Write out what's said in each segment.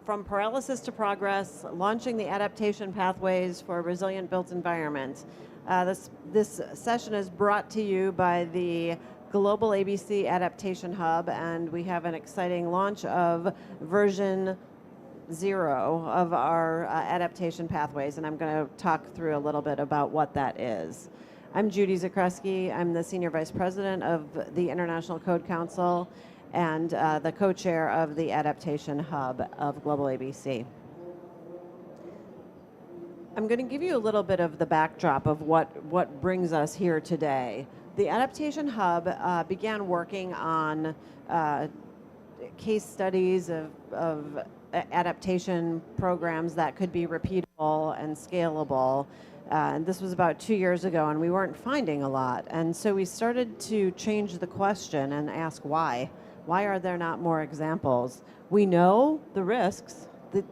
from paralysis to progress, launching the adaptation pathways for a resilient built environment. This session is brought to you by the Global ABC Adaptation Hub, and we have an exciting launch of version 0 of our adaptation pathways, and I'm going to talk through a little bit about what that is. I'm Judy Zakreski. I'm the Senior Vice President of the International Code Council and the co-chair of the Adaptation Hub of Global ABC. I'm going to give you a little bit of the backdrop of what brings us here today. The Adaptation Hub began working on case studies of adaptation programs that could be repeatable and scalable. And this was about 2 years ago, and we weren't finding a lot. And so we started to change the question and ask why. Why are there not more examples? We know the risks.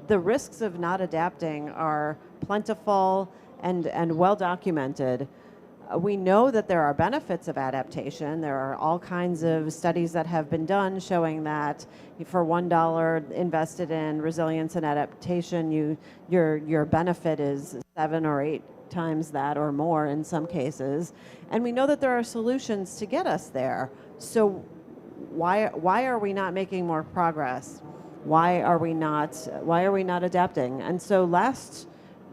The risks of not adapting are plentiful and well documented. We know that there are benefits of adaptation. There are all kinds of studies that have been done showing that for $1 invested in resilience and adaptation, your benefit is 7 or 8 times that or more in some cases. And we know that there are solutions to get us there. So why are we not making more progress? Why are we not adapting? And so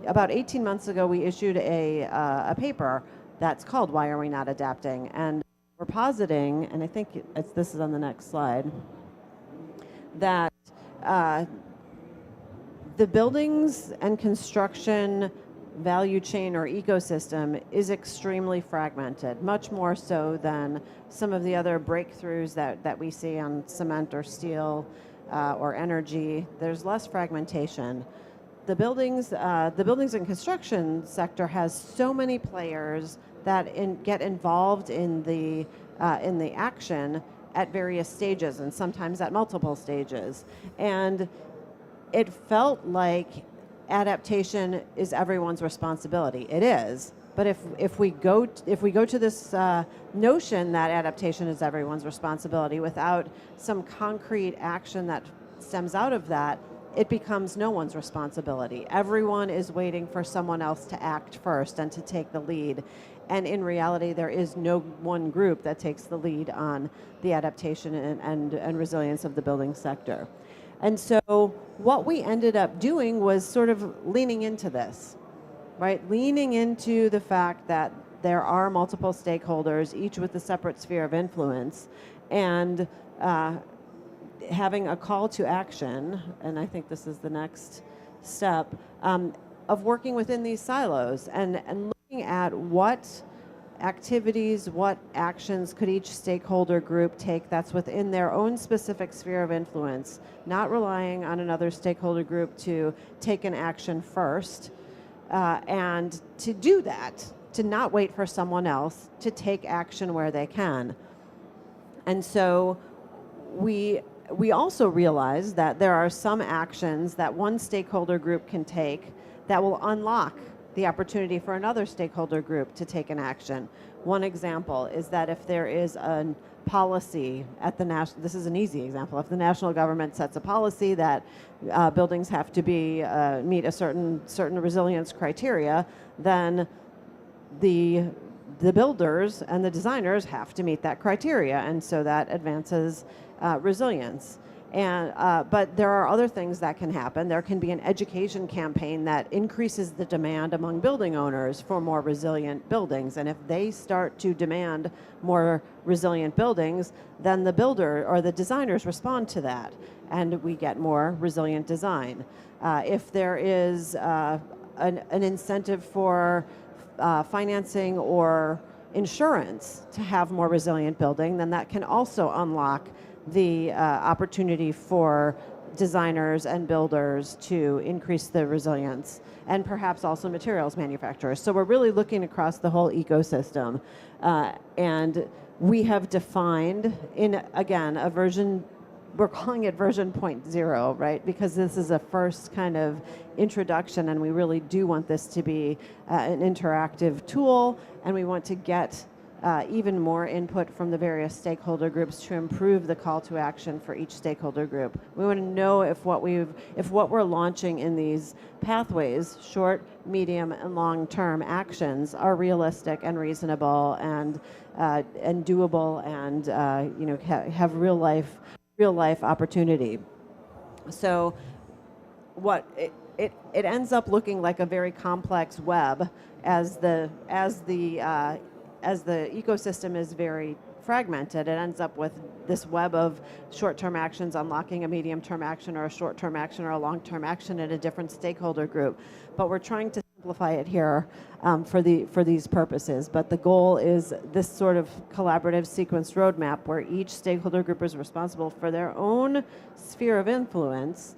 about 18 months ago, we issued a paper that's called Why Are We Not Adapting? And we're positing, and I think this is on the next slide, that the buildings and construction value chain or ecosystem is extremely fragmented, much more so than some of the other breakthroughs that we see on cement or steel or energy. There's less fragmentation. The buildings and construction sector has so many players that get involved in the action at various stages, and sometimes at multiple stages. And it felt like adaptation is everyone's responsibility. It is, but if we go to this notion that adaptation is everyone's responsibility without some concrete action that stems out of that, it becomes no one's responsibility. Everyone is waiting for someone else to act first and to take the lead. And in reality, there is no one group that takes the lead on the adaptation and resilience of the building sector. And so what we ended up doing was sort of leaning into this, right? Leaning into the fact that there are multiple stakeholders, each with a separate sphere of influence, and having a call to action, and I think this is the next step, of working within these silos and looking at what activities, what actions could each stakeholder group take that's within their own specific sphere of influence, not relying on another stakeholder group to take an action first, and to do that, to not wait for someone else, to take action where they can. And so we also realize that there are some actions that one stakeholder group can take that will unlock the opportunity for another stakeholder group to take an action. One example is that if there is a policy at the national, this is an easy example, if the national government sets a policy that buildings have to meet a certain resilience criteria, then the builders and the designers have to meet that criteria, and so that advances resilience. And but there are other things that can happen. There can be an education campaign that increases the demand among building owners for more resilient buildings. And if they start to demand more resilient buildings, then the builder or the designers respond to that, and we get more resilient design. If there is an incentive for financing or insurance to have more resilient building, then that can also unlock the opportunity for designers and builders to increase the resilience, and perhaps also materials manufacturers. So we're really looking across the whole ecosystem. And we have defined in, again, a version, we're calling it version 0.0, right? Because this is a first kind of introduction, and we really do want this to be an interactive tool, and we want to get even more input from the various stakeholder groups to improve the call to action for each stakeholder group. We want to know if what we're launching in these pathways, short, medium, and long-term actions, are realistic and reasonable and doable and have real life opportunity. So, what it ends up looking like a very complex web as the ecosystem is very fragmented. It ends up with this web of short-term actions unlocking a medium-term action or a short-term action or a long-term action in a different stakeholder group. But we're trying to simplify it here for these purposes. But the goal is this sort of collaborative sequenced roadmap where each stakeholder group is responsible for their own sphere of influence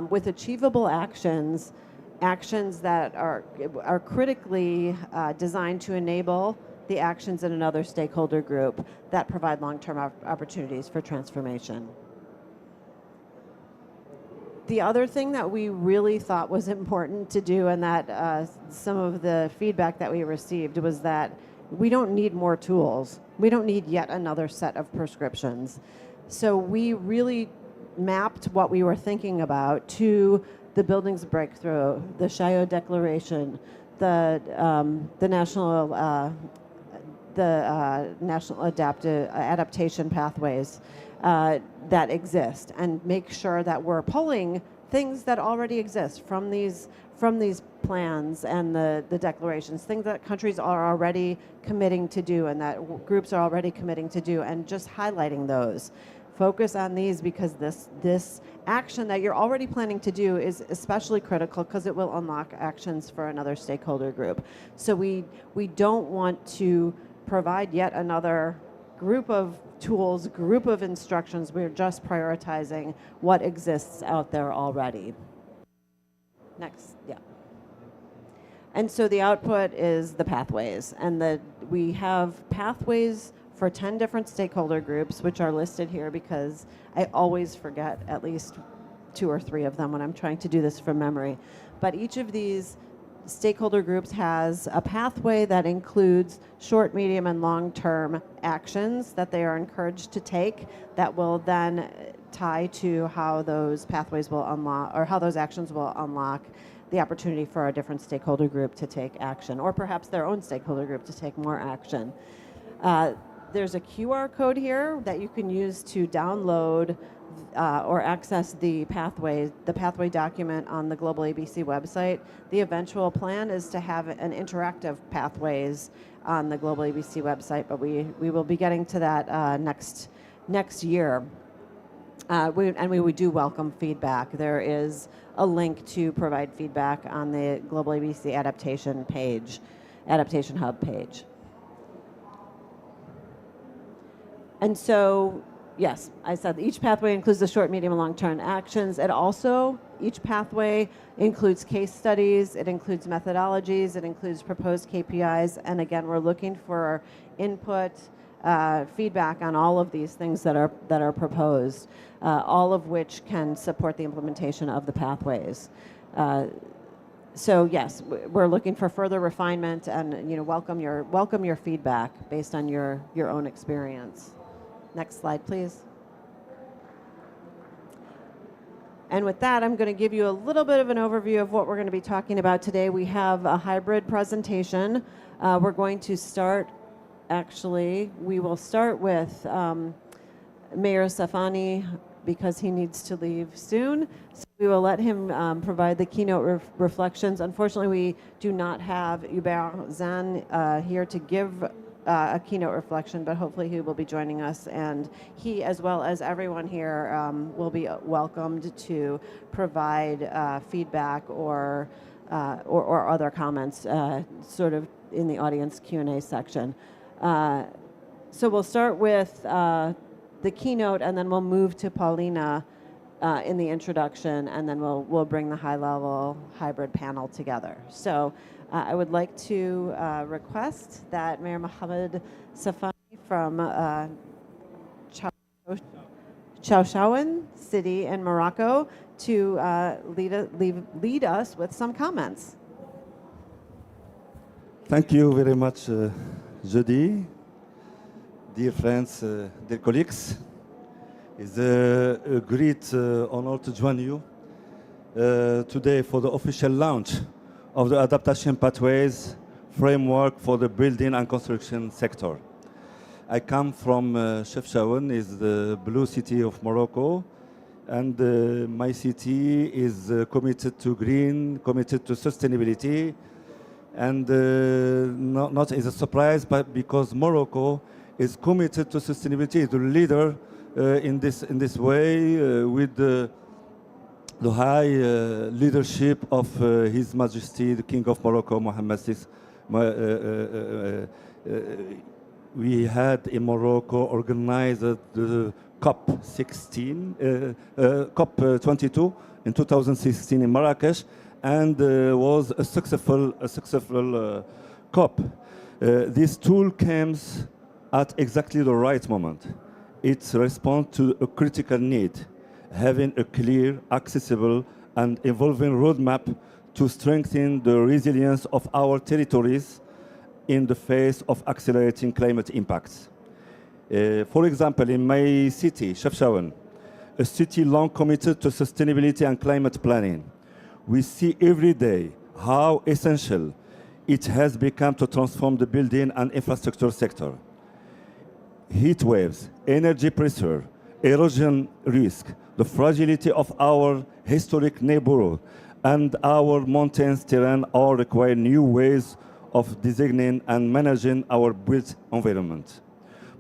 with achievable actions that are critically designed to enable the actions in another stakeholder group that provide long-term opportunities for transformation. The other thing that we really thought was important to do, and that some of the feedback that we received was that we don't need more tools. We don't need yet another set of prescriptions. So we really mapped what we were thinking about to the Buildings Breakthrough, the Chaillot Declaration, the national adaptation pathways that exist, and make sure that we're pulling things that already exist from these plans and the declarations, things that countries are already committing to do and that groups are already committing to do, and just highlighting those. Focus on these because this action that you're already planning to do is especially critical because it will unlock actions for another stakeholder group. So we don't want to provide yet another group of tools, group of instructions. We're just prioritizing what exists out there already. Next, yeah. And so the output is the pathways, and we have pathways for 10 different stakeholder groups, which are listed here because I always forget at least 2 or 3 of them when I'm trying to do this from memory. But each of these stakeholder groups has a pathway that includes short, medium, and long-term actions that they are encouraged to take that will then tie to how those pathways will unlock, or how those actions will unlock the opportunity for a different stakeholder group to take action, or perhaps their own stakeholder group to take more action. There's a QR code here that you can use to download or access the pathway document on the Global ABC website. The eventual plan is to have an interactive pathways on the Global ABC website, but we will be getting to that next year. We do welcome feedback. There is a link to provide feedback on the Global ABC Adaptation Hub page. And so, yes, I said each pathway includes the short, medium, and long-term actions. Each pathway includes case studies, it includes methodologies, it includes proposed KPIs, and again, we're looking for input, feedback on all of these things that are proposed, all of which can support the implementation of the pathways. So yes, we're looking for further refinement, and welcome your feedback based on your own experience. Next slide, please. And with that, I'm going to give you a little bit of an overview of what we're going to be talking about today. We have a hybrid presentation. We're going to start, we will start with Mayor Safani because he needs to leave soon. So we will let him provide the keynote reflections. Unfortunately, we do not have Hubert Zahn here to give a keynote reflection, but hopefully he will be joining us, and he, as well as everyone here, will be welcomed to provide feedback or other comments sort of in the audience Q&A section. So we'll start with the keynote, and then we'll move to Paulina in the introduction, and then we'll bring the high-level hybrid panel together. So I would like to request that Mayor Mohammed Safani from Chefchaouen city in Morocco to lead us with some comments. Thank you very much, Judy. Dear friends, dear colleagues, it's a great honor to join you today for the official launch of the Adaptation Pathways framework for the building and construction sector. I come from Chefchaouen, is the blue city of Morocco, and my city is committed to green, committed to sustainability, and not as a surprise, but because Morocco is committed to sustainability, the leader in this way with the high leadership of His Majesty, the King of Morocco, Mohammed VI. We had in Morocco organized the COP22 in 2016 in Marrakesh, and was a successful COP. This tool comes at exactly the right moment. It responds to a critical need, having a clear, accessible, and evolving roadmap to strengthen the resilience of our territories in the face of accelerating climate impacts. For example, in my city, Chefchaouen, a city long committed to sustainability and climate planning, we see every day how essential it has become to transform the building and infrastructure sector. Heat waves, energy pressure, erosion risk, the fragility of our historic neighborhood, and our mountains terrain all require new ways of designing and managing our built environment.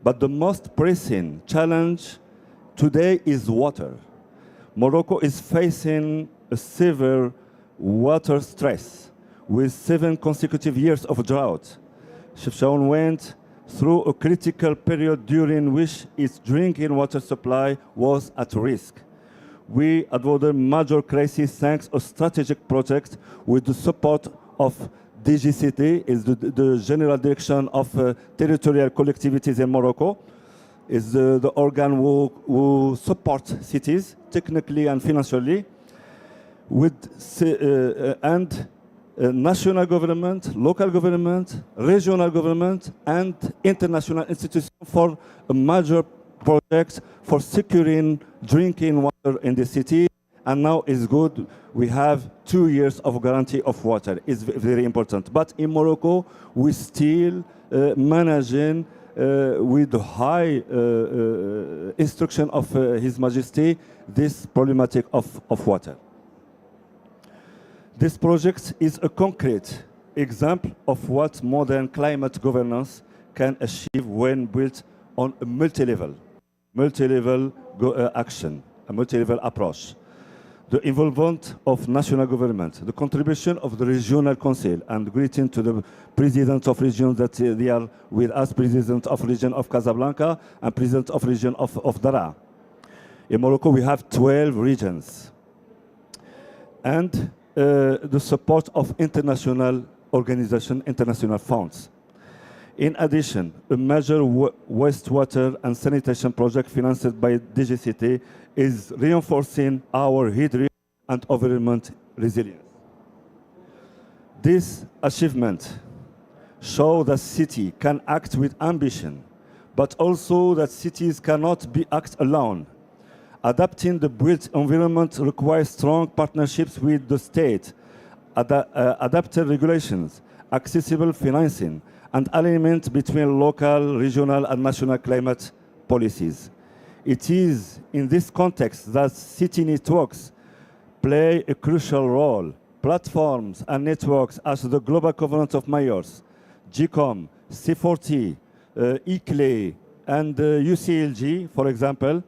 But the most pressing challenge today is water. Morocco is facing a severe water stress with 7 consecutive years of drought. Chefchaouen went through a critical period during which its drinking water supply was at risk. We avoided major crisis thanks to a strategic project with the support of DGCT, is the General Direction of Territorial Collectivities in Morocco, is the organ who supports cities technically and financially, with national government, local government, regional government, and international institutions for a major project for securing drinking water in the city. And now it's good. We have 2 years of guarantee of water. It's very important. But in Morocco, we still managing with the high instruction of His Majesty this problematic of water. This project is a concrete example of what modern climate governance can achieve when built on a multi-level action, a multi-level approach. The involvement of national government, the contribution of the regional council, and greeting to the presidents of regions that they are with us, president of region of Casablanca and president of region of Daraa. In Morocco, we have 12 regions. And the support of international organizations, international funds. In addition, a major wastewater and sanitation project financed by DGCT is reinforcing our heat risk and environment resilience. This achievement shows that city can act with ambition, but also that cities cannot act alone. Adapting the built environment requires strong partnerships with the state, adapted regulations, accessible financing, and alignment between local, regional, and national climate policies. It is in this context that city networks play a crucial role. Platforms and networks as the Global Covenant of Mayors, GCOM, C40, ICLE, and UCLG, for example,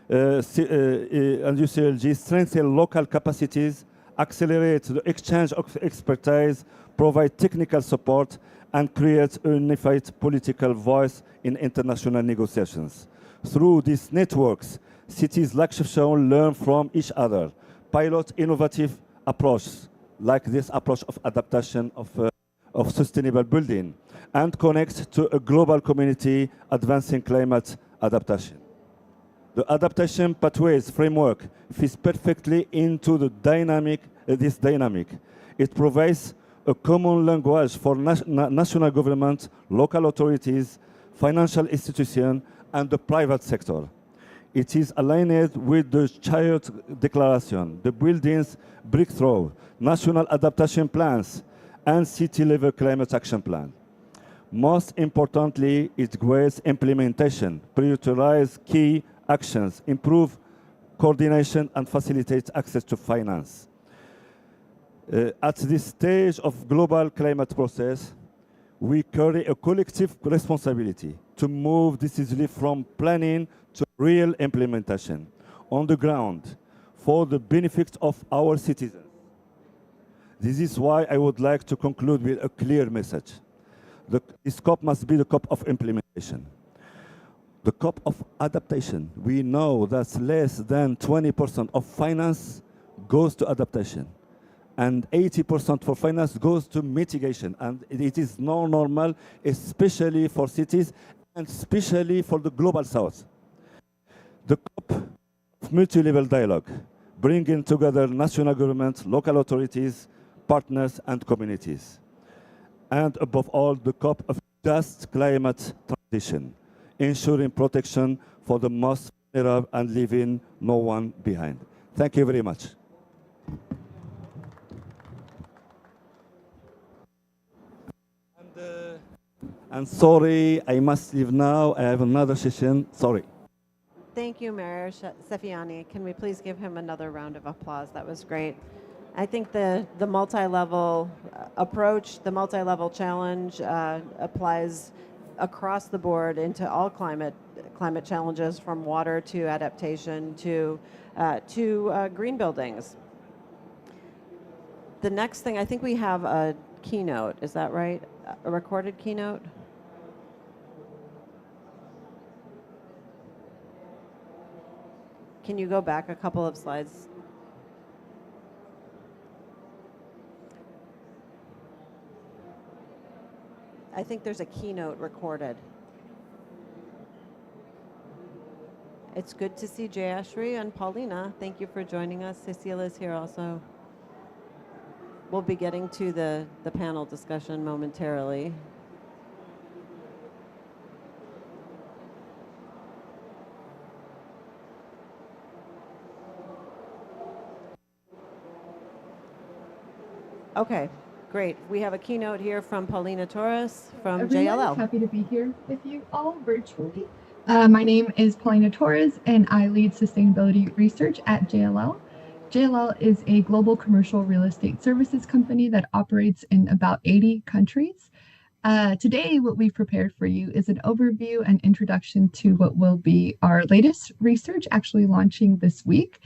and UCLG strengthen local capacities, accelerate the exchange of expertise, provide technical support, and create a unified political voice in international negotiations. Through these networks, cities like Chefchaouen learn from each other, pilot innovative approaches, like this approach of adaptation of sustainable building, and connect to a global community advancing climate adaptation. The Adaptation Pathways framework fits perfectly into this dynamic. It provides a common language for national government, local authorities, financial institutions, and the private sector. It is aligned with the Child Declaration, the Buildings Breakthrough, National Adaptation Plans, and City-Level Climate Action Plan. Most importantly, it grades implementation, prioritize key actions, improve coordination, and facilitate access to finance. At this stage of global climate process, we carry a collective responsibility to move decisively from planning to real implementation on the ground for the benefit of our citizens. This is why I would like to conclude with a clear message. This COP must be the COP of implementation. The COP of adaptation. We know that less than 20% of finance goes to adaptation, and 80% for finance goes to mitigation. And it is not normal, especially for cities and especially for the global south. The COP of multi-level dialogue, bringing together national governments, local authorities, partners, and communities. And above all, the COP of just climate transition, ensuring protection for the most vulnerable and leaving no one behind. Thank you very much. And sorry, I must leave now. I have another session. Sorry. Thank you, Mayor Sefiani. Can we please give him another round of applause? That was great. I think the multi-level approach, the multi-level challenge applies across the board into all climate challenges, from water to adaptation to green buildings. The next thing, I think we have a keynote. Is that right? A recorded keynote? Can you go back a couple of slides? I think there's a keynote recorded. It's good to see Jayashri and Paulina. Thank you for joining us. Cecile is here also. We'll be getting to the panel discussion momentarily. Okay. Great. We have a keynote here from Paulina Torres from Everyone, JLL. happy to be here with you all virtually. My name is Paulina Torres, and I lead sustainability research at JLL. JLL is a global commercial real estate services company that operates in about 80 countries. Today, what we've prepared for you is an overview and introduction to what will be our latest research, actually launching this week.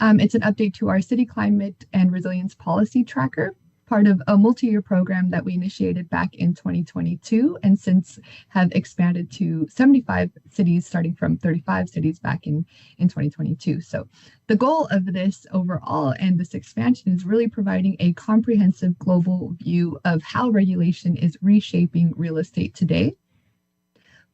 It's an update to our City Climate and Resilience Policy Tracker, part of a multi-year program that we initiated back in 2022 and since have expanded to 75 cities, starting from 35 cities back in 2022. So the goal of this overall and this expansion is really providing a comprehensive global view of how regulation is reshaping real estate today.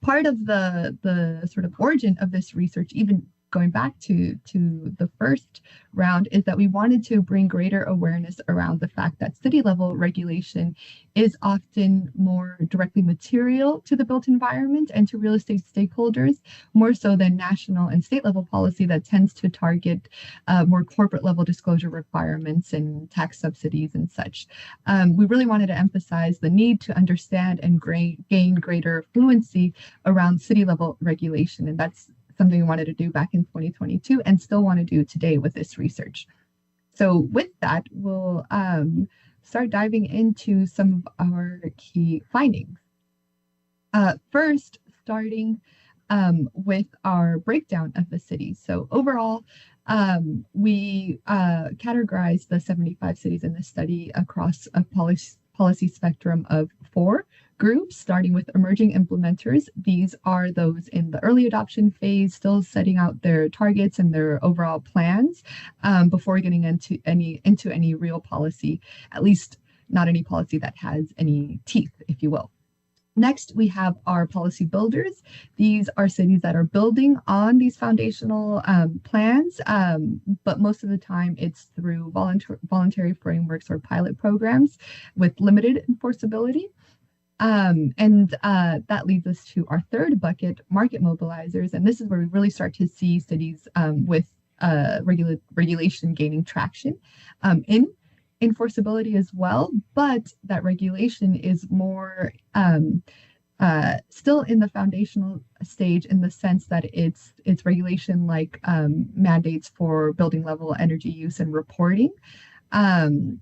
Part of the sort of origin of this research, even going back to the first round, is that we wanted to bring greater awareness around the fact that city level regulation is often more directly material to the built environment and to real estate stakeholders, more so than national and state level policy that tends to target more corporate level disclosure requirements and tax subsidies and such. We really wanted to emphasize the need to understand and gain greater fluency around city level regulation, and that's something we wanted to do back in 2022 and still want to do today with this research. So with that, we'll start diving into some of our key findings. First, starting with our breakdown of the cities. So overall, we categorized the 75 cities in this study across a policy spectrum of 4 groups, starting with emerging implementers. These are those in the early adoption phase, still setting out their targets and their overall plans before getting into any real policy, at least not any policy that has any teeth, if you will. Next, we have our policy builders. These are cities that are building on these foundational plans, but most of the time it's through voluntary frameworks or pilot programs with limited enforceability. That leads us to our third bucket, market mobilizers. And this is where we really start to see cities with regulation gaining traction in enforceability as well. But that regulation is more still in the foundational stage in the sense that it's regulation like mandates for building level energy use and reporting. Um,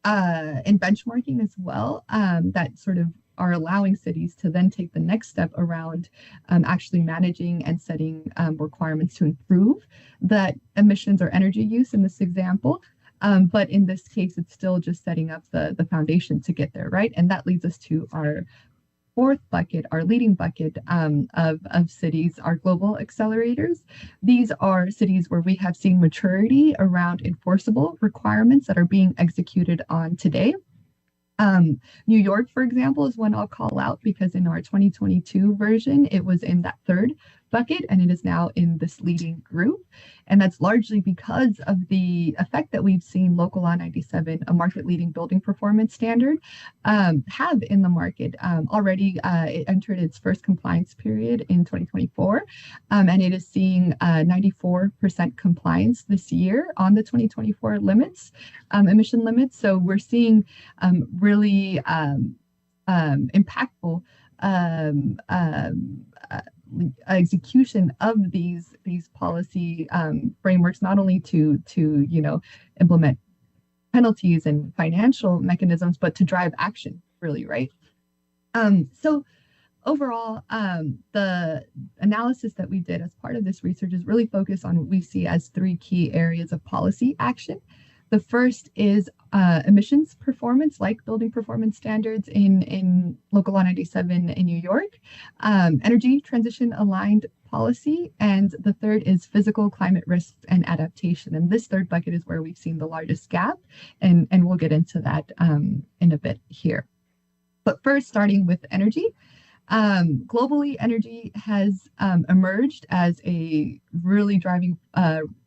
and benchmarking as well, that sort of are allowing cities to then take the next step around actually managing and setting requirements to improve that emissions or energy use in this example. But in this case, it's still just setting up the foundation to get there, right? And that leads us to our fourth bucket, our leading bucket of cities, are global accelerators. These are cities where we have seen maturity around enforceable requirements that are being executed on today. New York, for example, is one I'll call out because in our 2022 version, it was in that third bucket and it is now in this leading group. And that's largely because of the effect that we've seen Local Law 97, a market leading building performance standard, have in the market. Already, it entered its first compliance period in 2024, and it is seeing 94% compliance this year on the 2024 limits, emission limits. So we're seeing really impactful execution of these policy frameworks, not only to implement penalties and financial mechanisms, but to drive action, really, right? So overall, the analysis that we did as part of this research is really focused on what we see as three key areas of policy action. The first is emissions performance, like building performance standards in Local Law 97 in New York, energy transition aligned policy, and the third is physical climate risks and adaptation. And this third bucket is where we've seen the largest gap, and we'll get into that in a bit here. But first, starting with energy. Globally, energy has emerged as a really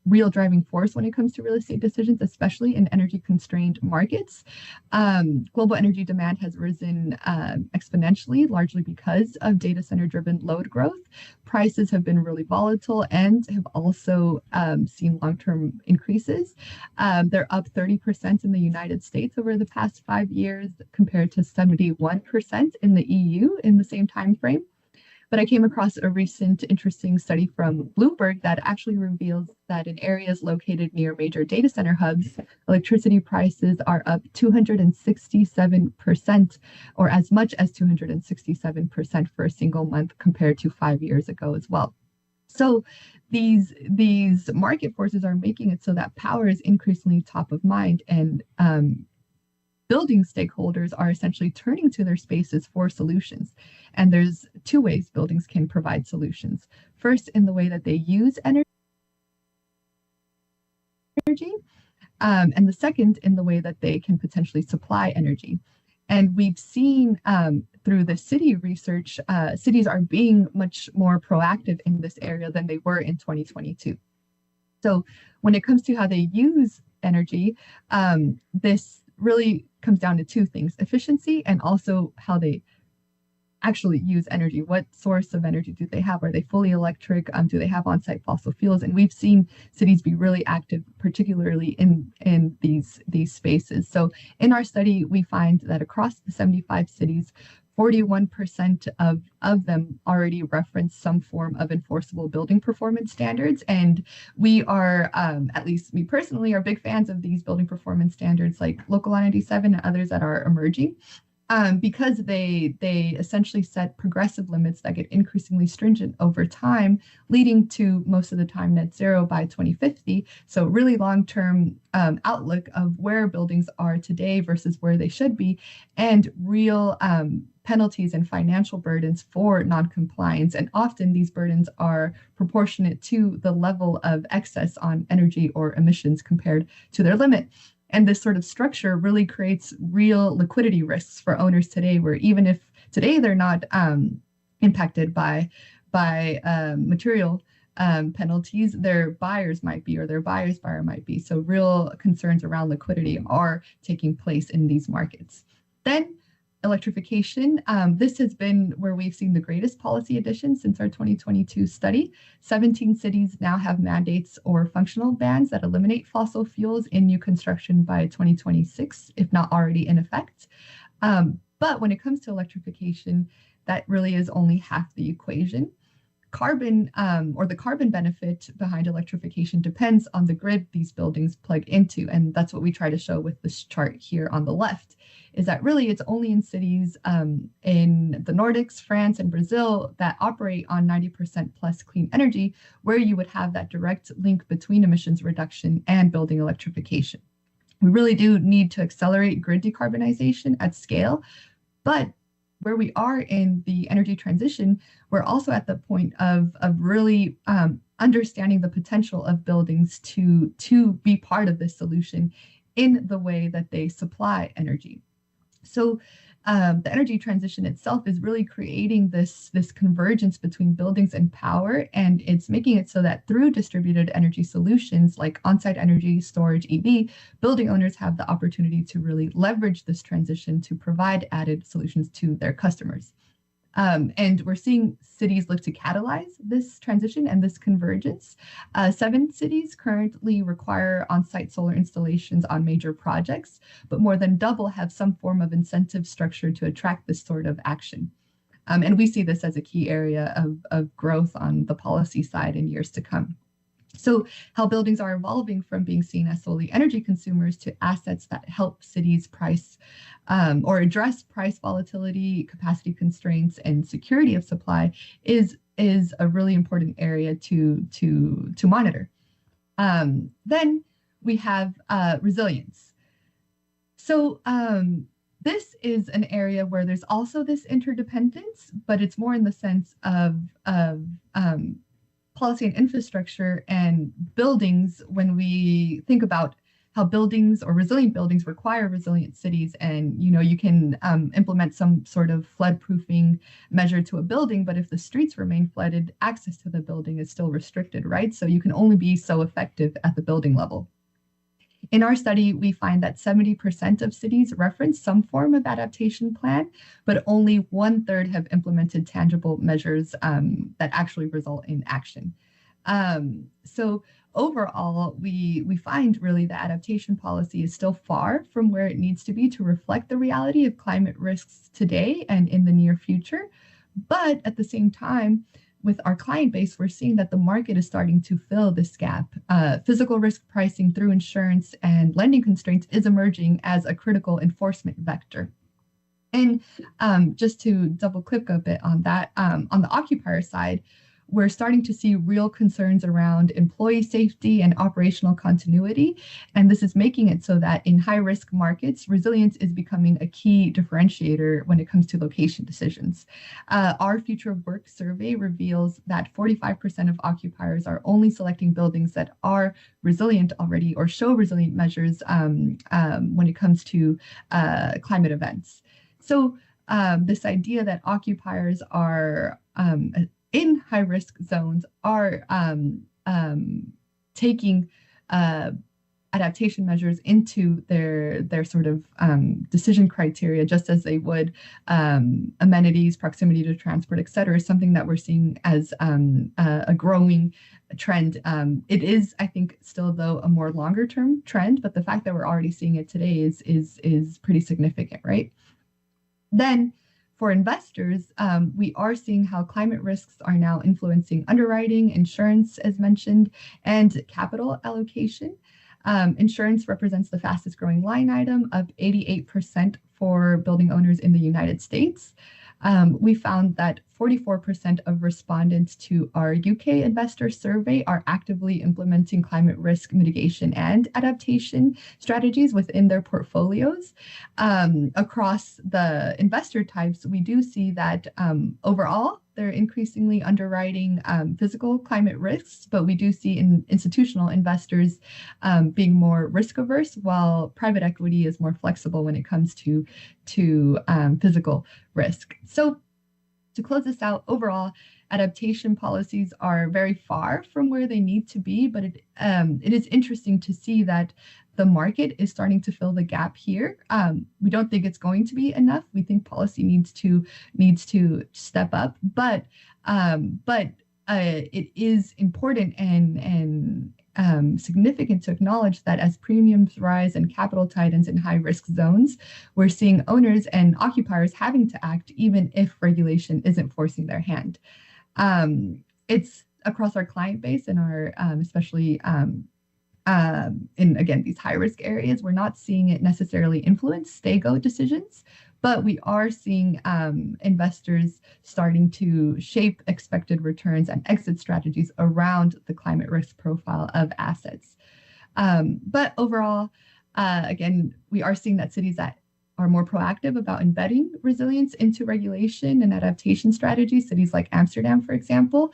real driving force when it comes to real estate decisions, especially in energy constrained markets. Global energy demand has risen exponentially, largely because of data center driven load growth. Prices have been really volatile and have also seen long-term increases. They're up 30% in the United States over the past 5 years, compared to 71% in the EU in the same time frame. But I came across a recent interesting study from Bloomberg that actually reveals that in areas located near major data center hubs, electricity prices are up 267%, or as much as 267% for a single month compared to 5 years ago as well. So these market forces are making it so that power is increasingly top of mind, and building stakeholders are essentially turning to their spaces for solutions. And there's two ways buildings can provide solutions. First, in the way that they use energy, and the second, in the way that they can potentially supply energy. And we've seen through the city research, cities are being much more proactive in this area than they were in 2022. So when it comes to how they use energy, this really comes down to two things: efficiency and also how they actually use energy. What source of energy do they have? Are they fully electric? Do they have on-site fossil fuels? And we've seen cities be really active, particularly in these spaces. So in our study, we find that across the 75 cities, 41% of them already reference some form of enforceable building performance standards. And we are, at least me personally, are big fans of these building performance standards like Local Law 97 and others that are emerging. Because they essentially set progressive limits that get increasingly stringent over time, leading to most of the time net zero by 2050. So really long-term outlook of where buildings are today versus where they should be, and real penalties and financial burdens for noncompliance. And often these burdens are proportionate to the level of excess on energy or emissions compared to their limit. And this sort of structure really creates real liquidity risks for owners today, where even if today they're not impacted by material penalties, their buyers might be, or their buyer's buyer might be. So real concerns around liquidity are taking place in these markets. Then electrification. This has been where we've seen the greatest policy addition since our 2022 study. 17 cities now have mandates or functional bans that eliminate fossil fuels in new construction by 2026, if not already in effect. But when it comes to electrification, that really is only half the equation. Carbon or the carbon benefit behind electrification depends on the grid these buildings plug into. And that's what we try to show with this chart here on the left, is that really it's only in cities in the Nordics, France, and Brazil that operate on 90% plus clean energy, where you would have that direct link between emissions reduction and building electrification. We really do need to accelerate grid decarbonization at scale, but where we are in the energy transition, we're also at the point of really understanding the potential of buildings to be part of this solution in the way that they supply energy. So the energy transition itself is really creating this convergence between buildings and power, and it's making it so that through distributed energy solutions like on-site energy storage, EV, building owners have the opportunity to really leverage this transition to provide added solutions to their customers. And we're seeing cities look to catalyze this transition and this convergence. 7 cities currently require on-site solar installations on major projects, but more than double have some form of incentive structure to attract this sort of action. And we see this as a key area of growth on the policy side in years to come. So how buildings are evolving from being seen as solely energy consumers to assets that help cities price or address price volatility, capacity constraints, and security of supply is a really important area to monitor. Then we have resilience. So this is an area where there's also this interdependence, but it's more in the sense of policy and infrastructure and buildings. When we think about how buildings or resilient buildings require resilient cities, and you can implement some sort of flood proofing measure to a building, but if the streets remain flooded, access to the building is still restricted, right? So you can only be so effective at the building level. In our study, we find that 70% of cities reference some form of adaptation plan, but only 1/3 have implemented tangible measures that actually result in action. So overall, we find really that adaptation policy is still far from where it needs to be to reflect the reality of climate risks today and in the near future. But at the same time, with our client base, we're seeing that the market is starting to fill this gap. Physical risk pricing through insurance and lending constraints is emerging as a critical enforcement vector. And just to double click a bit on that, on the occupier side, we're starting to see real concerns around employee safety and operational continuity. And this is making it so that in high-risk markets, resilience is becoming a key differentiator when it comes to location decisions. Our Future Work survey reveals that 45% of occupiers are only selecting buildings that are resilient already or show resilient measures when it comes to climate events. So this idea that occupiers are in high-risk zones are taking adaptation measures into their sort of decision criteria, just as they would amenities, proximity to transport, et cetera, is something that we're seeing as a growing trend. It is, I think, still though a more longer-term trend, but the fact that we're already seeing it today is pretty significant, right? Then for investors, we are seeing how climate risks are now influencing underwriting, insurance, as mentioned, and capital allocation. Insurance represents the fastest growing line item, up 88% for building owners in the United States. We found that 44% of respondents to our UK investor survey are actively implementing climate risk mitigation and adaptation strategies within their portfolios. Across the investor types, we do see that overall, they're increasingly underwriting physical climate risks, but we do see institutional investors being more risk averse, while private equity is more flexible when it comes to physical risk. So to close this out, overall, adaptation policies are very far from where they need to be, but it is interesting to see that the market is starting to fill the gap here. We don't think it's going to be enough. We think policy needs to step up, but it is important and significant to acknowledge that as premiums rise and capital tightens in high risk zones, we're seeing owners and occupiers having to act even if regulation isn't forcing their hand. It's across our client base and our especially in again these high risk areas. We're not seeing it necessarily influence stay-go decisions, but we are seeing investors starting to shape expected returns and exit strategies around the climate risk profile of assets. But overall, again, we are seeing that cities that are more proactive about embedding resilience into regulation and adaptation strategies, cities like Amsterdam, for example,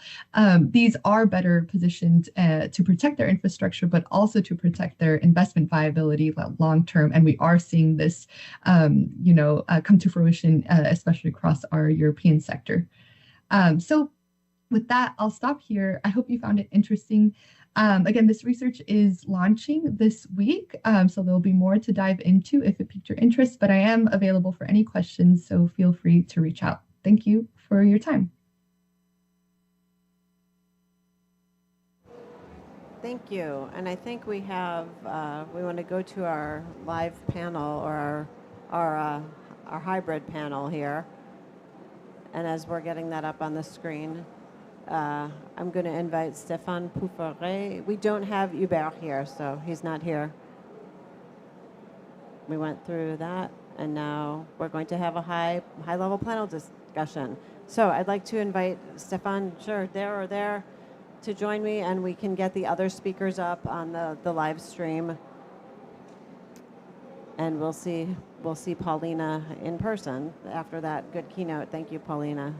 these are better positioned to protect their infrastructure, but also to protect their investment viability long term. And we are seeing this, come to fruition, especially across our European sector. So with that, I'll stop here. I hope you found it interesting. Again, this research is launching this week, so there'll be more to dive into if it piqued your interest, but I am available for any questions, so feel free to reach out. Thank you for your time. Thank you. And I think we have, we want to go to our live panel or our hybrid panel here. And as we're getting that up on the screen, I'm going to invite Stéphane Poufferet. We don't have Hubert here, so he's not here. We went through that, and now we're going to have a high-level panel discussion. So I'd like to invite Stéphane, sure, there or there, to join me, and we can get the other speakers up on the live stream. And we'll see Paulina in person after that good keynote. Thank you, Paulina.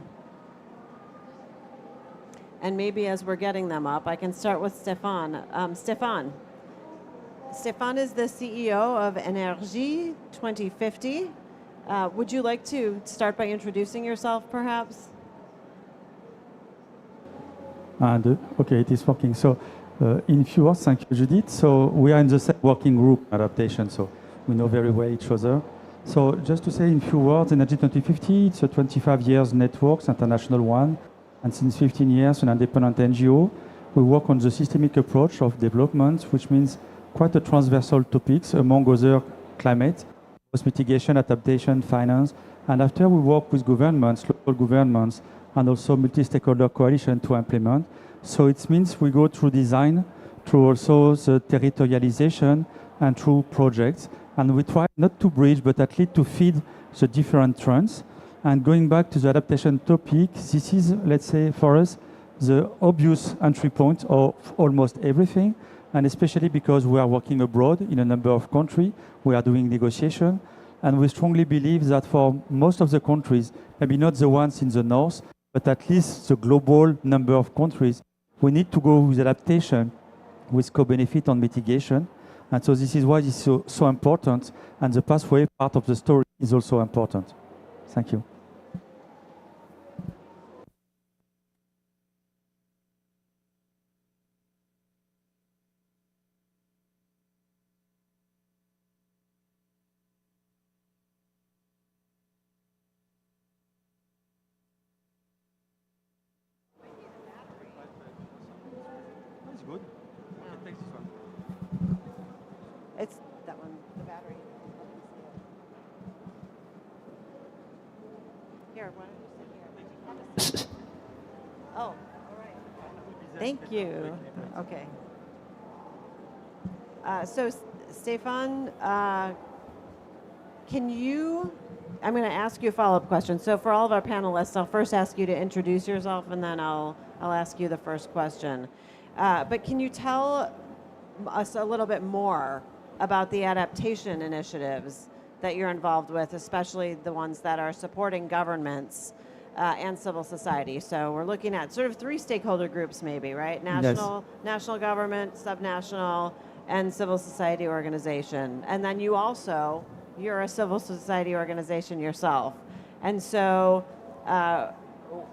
And maybe as we're getting them up, I can start with Stéphane. Stéphane is the CEO of Énergie 2050. Would you like to start by introducing yourself, perhaps? Okay, it is working. So, in few words, thank you, Judith. So, we are in the same working group, Adaptation, so we know very well each other. So, just to say in few words, Énergie 2050, it's a 25 years network, international one, and since 15 years, an independent NGO. We work on the systemic approach of development, which means quite a transversal topics, among other climate, cost mitigation, adaptation, finance, and after we work with governments, local governments, and also multi-stakeholder coalition to implement. So it means we go through design, through also the territorialization, and through projects, and we try not to bridge, but at least to feed the different trends. And going back to the adaptation topic, this is, let's say, for us, the obvious entry point of almost everything, and especially because we are working abroad in a number of countries, we are doing negotiation, and we strongly believe that for most of the countries, maybe not the ones in the north, but at least the global number of countries, we need to go with adaptation, with co-benefit on mitigation. And so this is why it's so important, and the pathway part of the story is also important. Thank you. That's good. Okay, take this one. It's that one, the battery. Here, why don't you sit here? Oh, all right. Thank you. Okay. So, Stéphane, can you, I'm going to ask you a follow-up question. So for all of our panelists, I'll first ask you to introduce yourself, and then I'll ask you the first question. But can you tell us a little bit more about the adaptation initiatives that you're involved with, especially the ones that are supporting governments and civil society? So we're looking at sort of three stakeholder groups maybe, right? National, yes. National government, subnational, and civil society organization. And then you're a civil society organization yourself. And so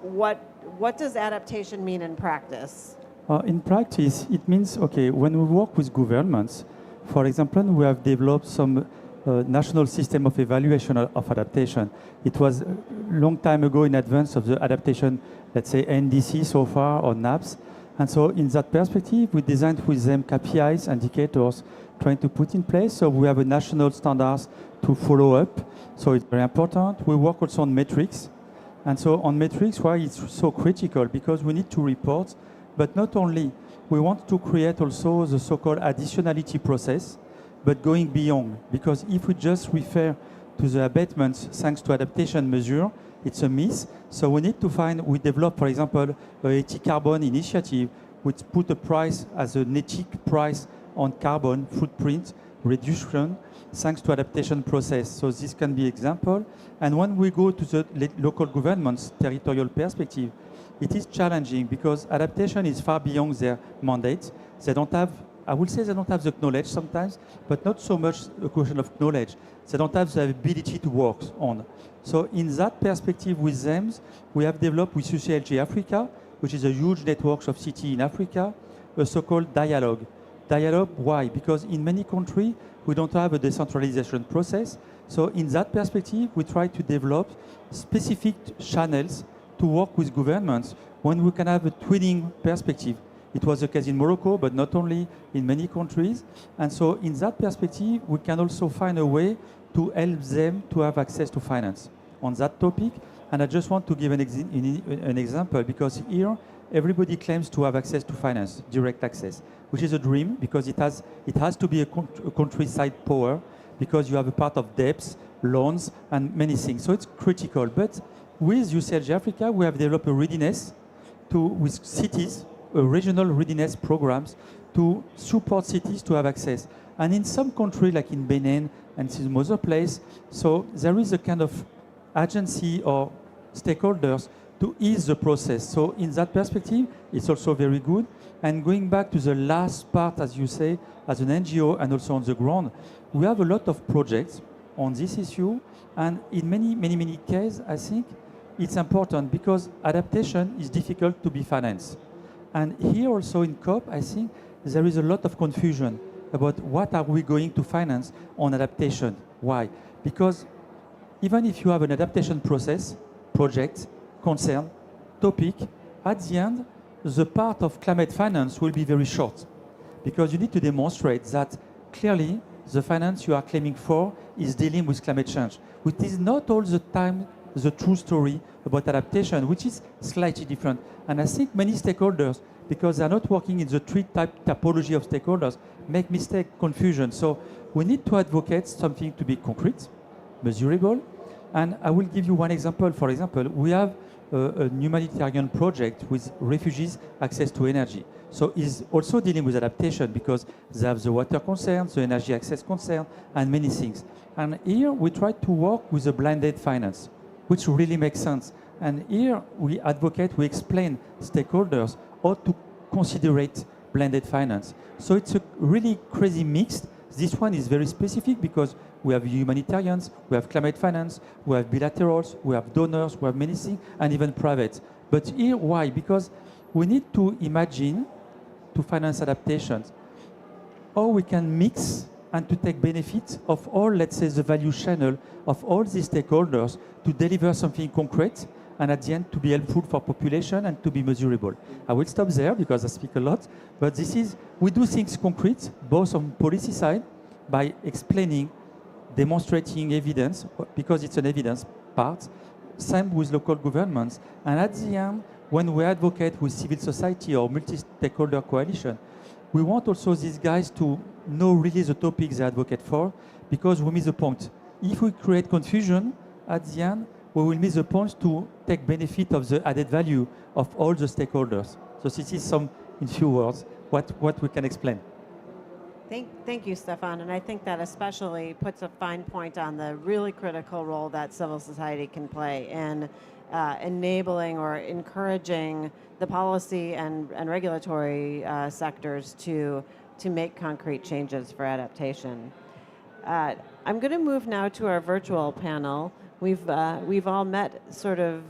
what does adaptation mean in practice? In practice, it means, okay, when we work with governments, For example, we have developed some national system of evaluation of adaptation. It was a long time ago in advance of the adaptation, let's say NDC so far, or NAPS. And so in that perspective, we designed with them KPIs, indicators, trying to put in place. So we have a national standards to follow up. So it's very important. We work also on metrics. And so on metrics, why it's so critical? Because we need to report, but not only, we want to create also the so-called additionality process, but going beyond. Because if we just refer to the abatements thanks to adaptation measure, it's a miss. So we need to find, we develop, for example, a ET carbon initiative, which put a price as an ethic price on carbon footprint reduction thanks to adaptation process. So this can be example. And when we go to the local government's territorial perspective, it is challenging because adaptation is far beyond their mandate. They don't have, I would say they don't have the knowledge sometimes, but not so much a question of knowledge. They don't have the ability to work on. So in that perspective with them, we have developed with UCLG Africa, which is a huge network of cities in Africa, a so-called dialogue. Dialogue, why? Because in many countries, we don't have a decentralization process. So in that perspective, we try to develop specific channels to work with governments when we can have a twinning perspective. It was the case in Morocco, but not only, in many countries. And so in that perspective, we can also find a way to help them to have access to finance on that topic. And I just want to give an example, because here, everybody claims to have access to finance, direct access, which is a dream because it has to be a countryside power, because you have a part of debts, loans, and many things. So it's critical. But with UCLG Africa, we have developed a readiness with cities, regional readiness programs to support cities to have access. And in some countries, like in Benin and some other place, so there is a kind of agency or stakeholders to ease the process. So in that perspective, it's also very good. And going back to the last part, as you say, as an NGO and also on the ground, we have a lot of projects on this issue. And in many cases, I think it's important because adaptation is difficult to be financed. And here also in COP, I think there is a lot of confusion about what are we going to finance on adaptation. Why? Because even if you have an adaptation process, project, concern, topic, at the end, the part of climate finance will be very short because you need to demonstrate that clearly the finance you are claiming for is dealing with climate change, which is not all the time the true story about adaptation, which is slightly different. And I think many stakeholders, because they're not working in the typology of stakeholders, make mistake, confusion. So we need to advocate something to be concrete, measurable. And I will give you one example. For example, we have a humanitarian project with refugees access to energy. So it's also dealing with adaptation because they have the water concern, the energy access concern, and many things. And here we try to work with a blended finance, which really makes sense. And here we advocate, we explain stakeholders how to consider blended finance. So it's a really crazy mix. This one is very specific because we have humanitarians, we have climate finance, we have bilaterals, we have donors, we have many things, and even private. But here, why? Because we need to imagine, to finance adaptations, how we can mix and to take benefit of all, let's say, the value channel of all these stakeholders to deliver something concrete and at the end to be helpful for population and to be measurable. I will stop there because I speak a lot, but this is, we do things concrete, both on policy side, by explaining, demonstrating evidence, because it's an evidence part, same with local governments, and at the end, when we advocate with civil society or multi-stakeholder coalition, we want also these guys to know really the topics they advocate for, because we miss the point. If we create confusion, at the end, we will miss the point to take benefit of the added value of all the stakeholders. So this is some, in few words, what we can explain. Thank you, Stefan. And I think that especially puts a fine point on the really critical role that civil society can play in enabling or encouraging the policy and regulatory sectors to make concrete changes for adaptation. I'm going to move now to our virtual panel. We've all met sort of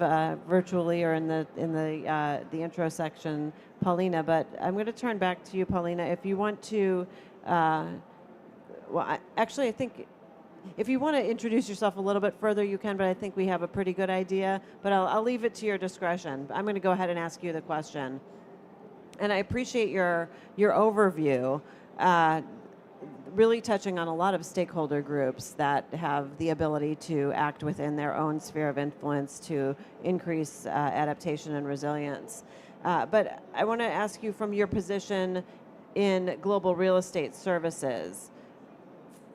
virtually or in the intro section, Paulina. But I'm going to turn back to you, Paulina. If you want to well, actually, I think if you want to introduce yourself a little bit further, you can, but I think we have a pretty good idea. But I'll leave it to your discretion. I'm going to go ahead and ask you the question. And I appreciate your overview, really touching on a lot of stakeholder groups that have the ability to act within their own sphere of influence to increase adaptation and resilience. But I want to ask you, from your position in global real estate services,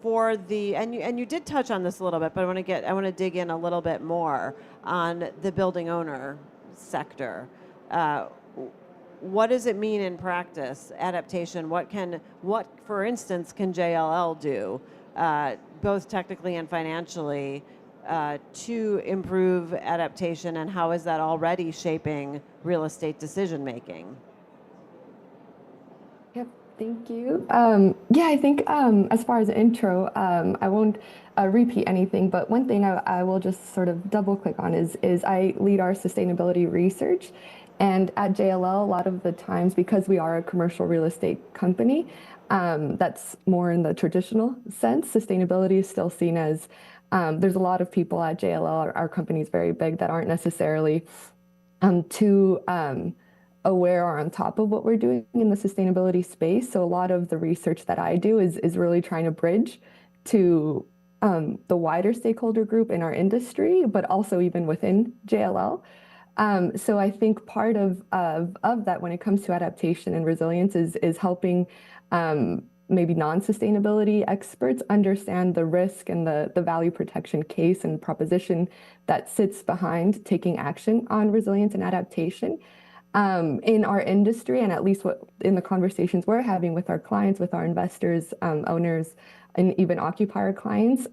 for the, and you did touch on this a little bit, but I want to dig in a little bit more on the building owner sector. What does it mean in practice, adaptation? What, for instance, can JLL do, both technically and financially, to improve adaptation, and how is that already shaping real estate decision making? Yep, thank you. Yeah, I think as far as the intro, I won't repeat anything, but one thing I will just sort of double click on is I lead our sustainability research. And at JLL, a lot of the times, because we are a commercial real estate company, that's more in the traditional sense. Sustainability is still seen as, there's a lot of people at JLL, our company is very big, that aren't necessarily too aware or on top of what we're doing in the sustainability space. So a lot of the research that I do is really trying to bridge to the wider stakeholder group in our industry, but also even within JLL. So I think part of that when it comes to adaptation and resilience is helping maybe non-sustainability experts understand the risk and the value protection case and proposition that sits behind taking action on resilience and adaptation. In our industry, and at least in the conversations we're having with our clients, with our investors, owners, and even occupier clients,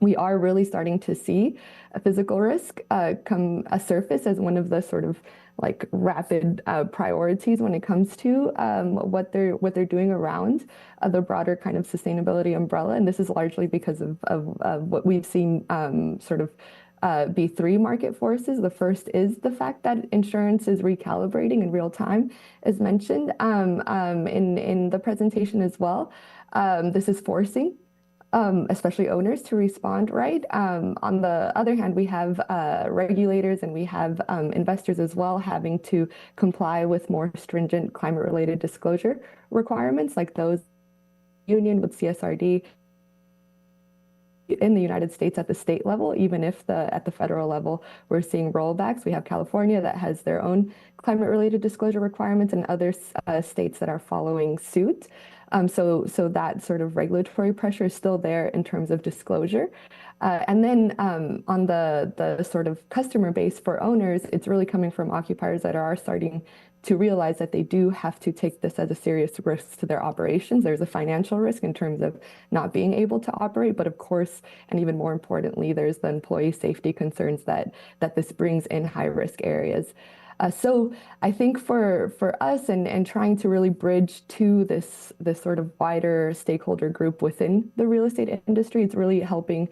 we are really starting to see a physical risk come surface as one of the sort of like rapid priorities when it comes to what they're doing around the broader kind of sustainability umbrella. And this is largely because of what we've seen sort of be three market forces. The first is the fact that insurance is recalibrating in real time, as mentioned in the presentation as well. This is forcing especially owners to respond right. On the other hand, we have regulators and we have investors as well having to comply with more stringent climate-related disclosure requirements, like those union with CSRD in the United States at the state level. Even if at the federal level we're seeing rollbacks, we have California that has their own climate-related disclosure requirements, and other states that are following suit. So that sort of regulatory pressure is still there in terms of disclosure. And then on the sort of customer base for owners, it's really coming from occupiers that are starting to realize that they do have to take this as a serious risk to their operations. There's a financial risk in terms of not being able to operate, but of course, and even more importantly, there's the employee safety concerns that this brings in high-risk areas. So I think for us and trying to really bridge to this sort of wider stakeholder group within the real estate industry, it's really helping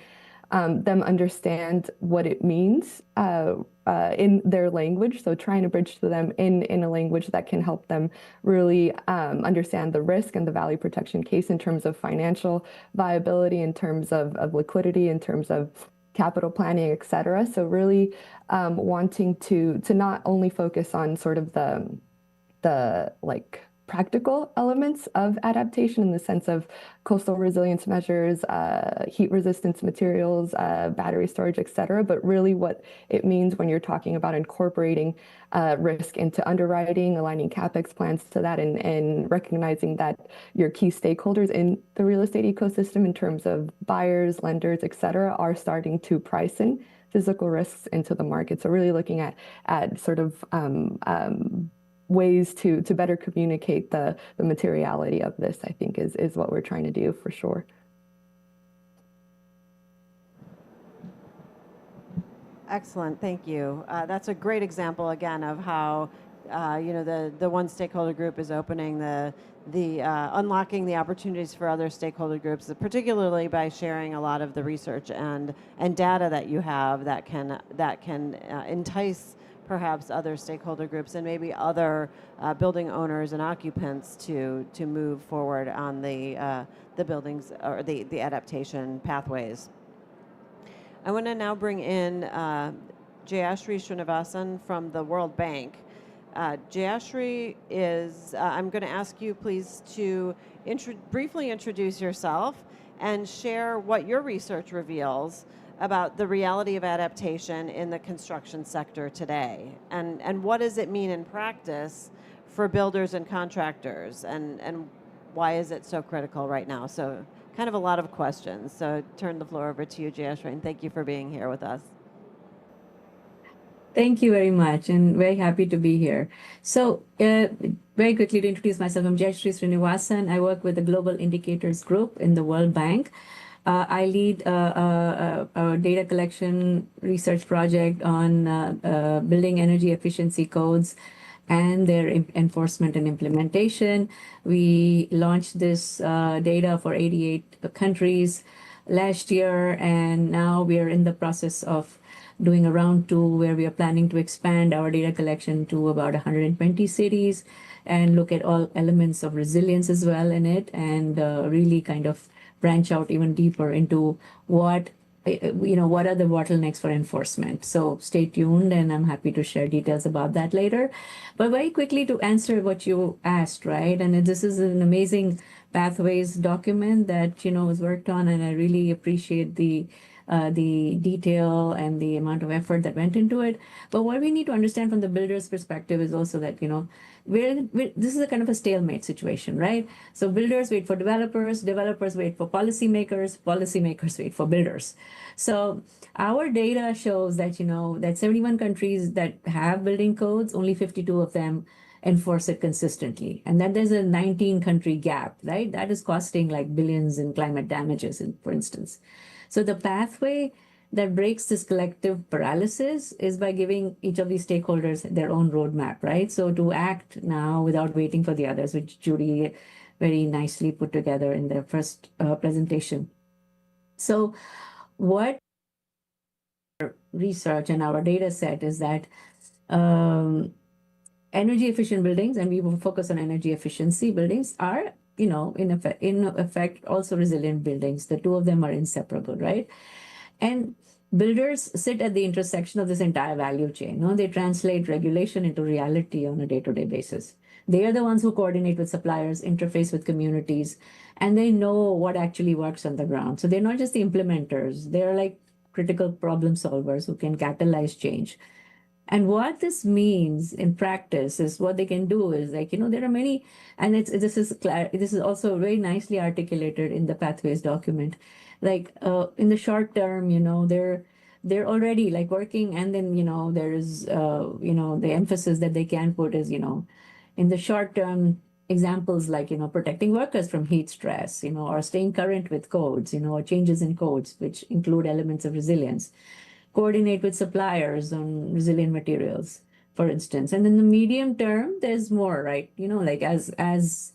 them understand what it means in their language. So trying to bridge to them in a language that can help them really understand the risk and the value protection case in terms of financial viability, in terms of liquidity, in terms of capital planning, et cetera. So really wanting to not only focus on sort of the like practical elements of adaptation in the sense of coastal resilience measures, heat resistance materials, battery storage, et cetera, but really what it means when you're talking about incorporating risk into underwriting, aligning CapEx plans to that, and recognizing that your key stakeholders in the real estate ecosystem in terms of buyers, lenders, et cetera, are starting to price in physical risks into the market. So really looking at sort of ways to better communicate the materiality of this, I think is what we're trying to do for sure. Excellent, thank you. That's a great example again of how the one stakeholder group is opening the unlocking the opportunities for other stakeholder groups, particularly by sharing a lot of the research and data that you have that can entice perhaps other stakeholder groups and maybe other building owners and occupants to move forward on the buildings or the adaptation pathways. I want to now bring in Jayashri Srinivasan from the World Bank. Jayashri is, I'm going to ask you please to briefly introduce yourself and share what your research reveals about the reality of adaptation in the construction sector today. And what does it mean in practice for builders and contractors? And why is it so critical right now? So kind of a lot of questions. So I turn the floor over to you, Jayashri, and thank you for being here with us. Thank you very much, and very happy to be here. So, very quickly to introduce myself, I'm Jayashri Srinivasan. I work with the Global Indicators Group in the World Bank. I lead a data collection research project on building energy efficiency codes and their enforcement and implementation. We launched this data for 88 countries last year, and now we are in the process of doing a round two where we are planning to expand our data collection to about 120 cities and look at all elements of resilience as well in it, and really kind of branch out even deeper into what are the bottlenecks for enforcement. So stay tuned, and I'm happy to share details about that later. But very quickly to answer what you asked, right? And this is an amazing pathways document that was worked on, and I really appreciate the detail and the amount of effort that went into it. But what we need to understand from the builder's perspective is also that, this is a kind of a stalemate situation, right? So builders wait for developers, developers wait for policymakers, policymakers wait for builders. So our data shows that, that 71 countries that have building codes, only 52 of them enforce it consistently. And then there's a 19-country gap, right? That is costing like billions in climate damages, for instance. So the pathway that breaks this collective paralysis is by giving each of these stakeholders their own roadmap, right? So to act now without waiting for the others, which Judy very nicely put together in their first presentation. So what research and our data set is that energy efficient buildings, and we will focus on energy efficiency buildings, are in effect also resilient buildings. The two of them are inseparable, right? And builders sit at the intersection of this entire value chain. They translate regulation into reality on a day-to-day basis. They are the ones who coordinate with suppliers, interface with communities, and they know what actually works on the ground. So they're not just the implementers, they're like critical problem solvers who can catalyze change. And what this means in practice is what they can do is there are many, and this is also very nicely articulated in the pathways document. In the short term, they're already working, and then there is the emphasis that they can put is in the short term examples like protecting workers from heat stress, or staying current with codes, or changes in codes which include elements of resilience. Coordinate with suppliers on resilient materials, for instance. And in the medium term, there's more, right? As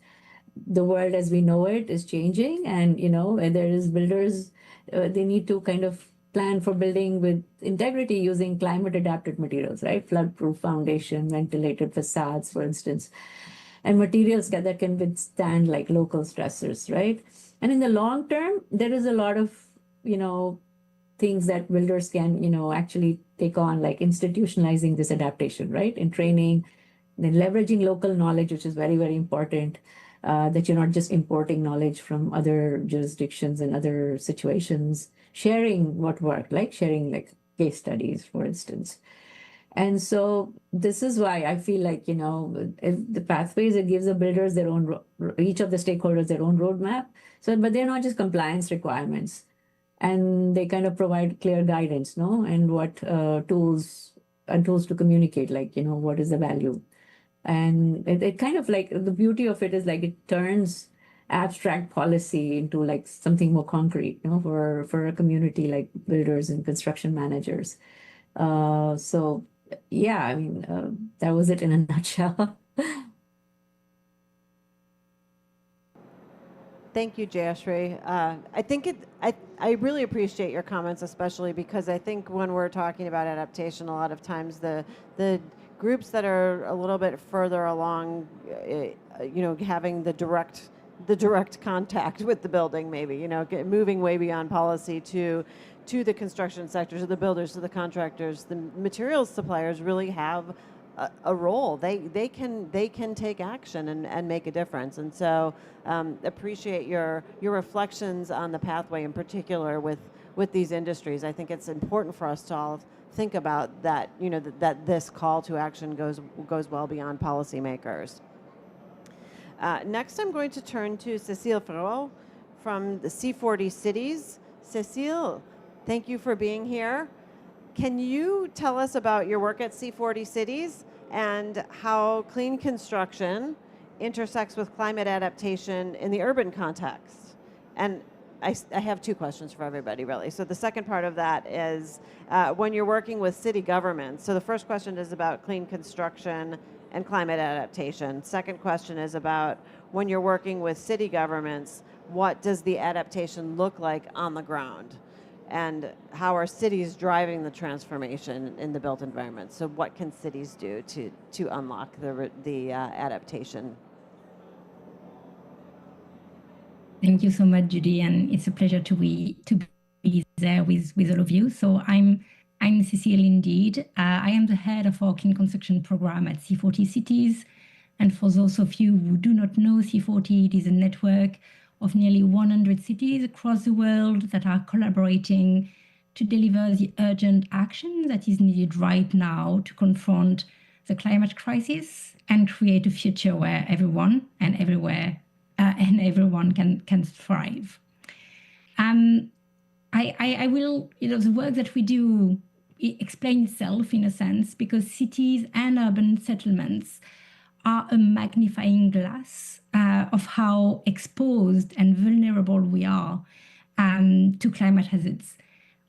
the world as we know it is changing, and there is builders, they need to kind of plan for building with integrity using climate adapted materials, right? Flood-proof foundation, ventilated facades, for instance, and materials that can withstand local stressors, right? And in the long term, there is a lot of things that builders can actually take on, like institutionalizing this adaptation, right, in training, then leveraging local knowledge, which is very, very important, that you're not just importing knowledge from other jurisdictions and other situations, sharing what worked, sharing case studies, for instance. And so this is why I feel the pathways, it gives the builders their own, each of the stakeholders their own roadmap. So, but they're not just compliance requirements, and they kind of provide clear guidance, and what tools to communicate, what is the value. And it kind of the beauty of it is it turns abstract policy into something more concrete, for a community like builders and construction managers. So yeah, I mean, that was it in a nutshell. Thank you, Jayashri. I really appreciate your comments, especially because I think when we're talking about adaptation, a lot of times the groups that are a little bit further along, having the direct contact with the building, maybe, moving way beyond policy to the construction sector, to the builders, to the contractors, the materials suppliers really have a role. They can take action and make a difference. And so appreciate your reflections on the pathway, in particular with these industries. I think it's important for us to all think about that. That this call to action goes well beyond policymakers. Next, I'm going to turn to Cécile Ferraud from the C40 Cities. Cécile, thank you for being here. Can you tell us about your work at C40 Cities and how clean construction intersects with climate adaptation in the urban context? And I have two questions for everybody, really. So the second part of that is when you're working with city governments. So the first question is about clean construction and climate adaptation. Second question is about when you're working with city governments, what does the adaptation look like on the ground? And how are cities driving the transformation in the built environment? So what can cities do to unlock the adaptation? Thank you so much, Judy, and it's a pleasure to be there with all of you. So I'm Cecile indeed. I am the head of our clean construction program at C40 Cities. And for those of you who do not know, C40 it is a network of nearly 100 cities across the world that are collaborating to deliver the urgent action that is needed right now to confront the climate crisis and create a future where everyone and everywhere and everyone can thrive. I will, the work that we do explain itself in a sense, because cities and urban settlements are a magnifying glass of how exposed and vulnerable we are to climate hazards,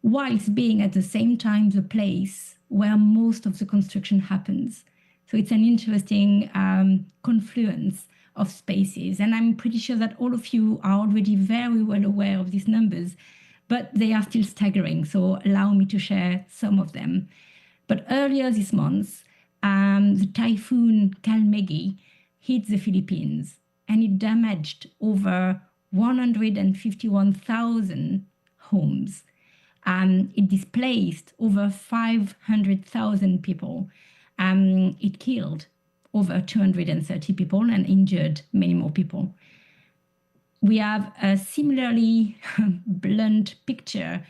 whilst being at the same time the place where most of the construction happens. So it's an interesting confluence of spaces. And I'm pretty sure that all of you are already very well aware of these numbers, but they are still staggering. So allow me to share some of them. But earlier this month, the typhoon Kalmegi hit the Philippines, and it damaged over 151,000 homes. It displaced over 500,000 people. It killed over 230 people and injured many more people. We have a similarly blunt picture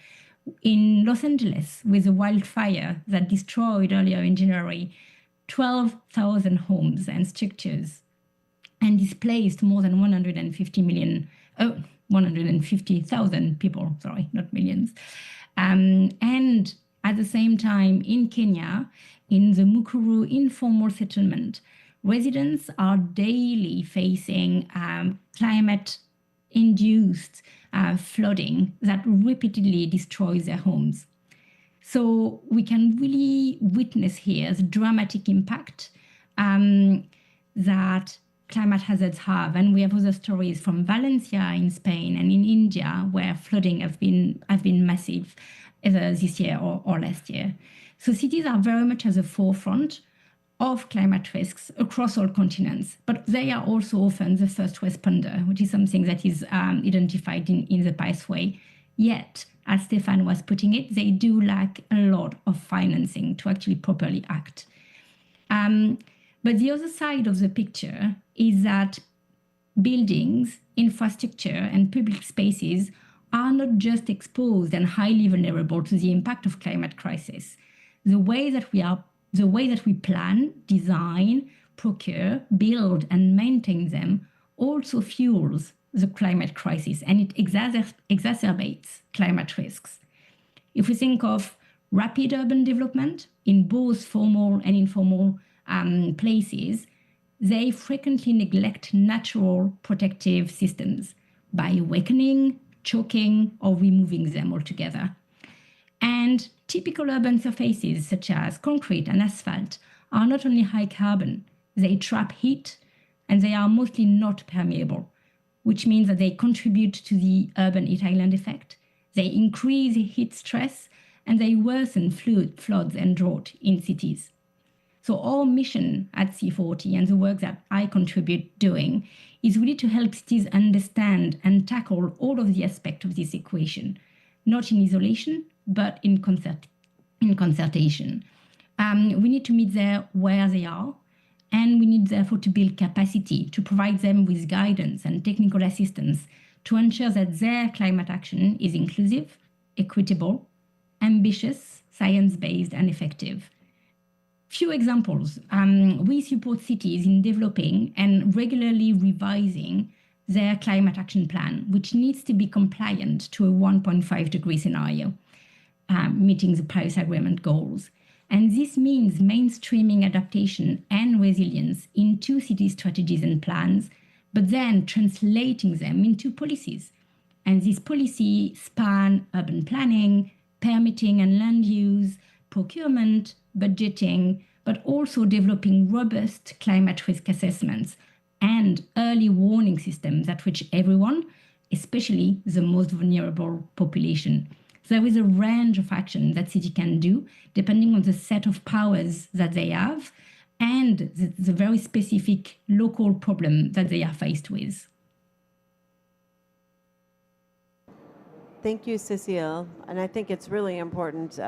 in Los Angeles with a wildfire that destroyed earlier in January 12,000 homes and structures and displaced more than 150,000 people, sorry, not millions. And at the same time, in Kenya, in the Mukuru informal settlement, residents are daily facing climate-induced flooding that repeatedly destroys their homes. So we can really witness here the dramatic impact that climate hazards have. And we have other stories from Valencia in Spain and in India, where flooding have been massive either this year or last year. So cities are very much at the forefront of climate risks across all continents, but they are also often the first responder, which is something that is identified in the pathway. Yet, as Stefan was putting it, they do lack a lot of financing to actually properly act. But the other side of the picture is that buildings, infrastructure, and public spaces are not just exposed and highly vulnerable to the impact of climate crisis. The way that we plan, design, procure, build, and maintain them also fuels the climate crisis, and it exacerbates climate risks. If we think of rapid urban development in both formal and informal places, they frequently neglect natural protective systems by weakening, choking, or removing them altogether. And typical urban surfaces, such as concrete and asphalt, are not only high carbon, they trap heat, and they are mostly not permeable, which means that they contribute to the urban heat island effect, they increase heat stress, and they worsen floods and drought in cities. So our mission at C40 and the work that I contribute doing is really to help cities understand and tackle all of the aspects of this equation, not in isolation, but in concertation. We need to meet them where they are, and we need therefore to build capacity to provide them with guidance and technical assistance to ensure that their climate action is inclusive, equitable, ambitious, science-based, and effective. Few examples. We support cities in developing and regularly revising their climate action plan, which needs to be compliant to a 1.5 degree scenario, meeting the Paris Agreement goals. And this means mainstreaming adaptation and resilience into city strategies and plans, but then translating them into policies. And these policies span urban planning, permitting and land use, procurement, budgeting, but also developing robust climate risk assessments and early warning systems that reach everyone, especially the most vulnerable population. So there is a range of action that city can do depending on the set of powers that they have and the very specific local problem that they are faced with. Thank you, Cécile. And I think it's really important,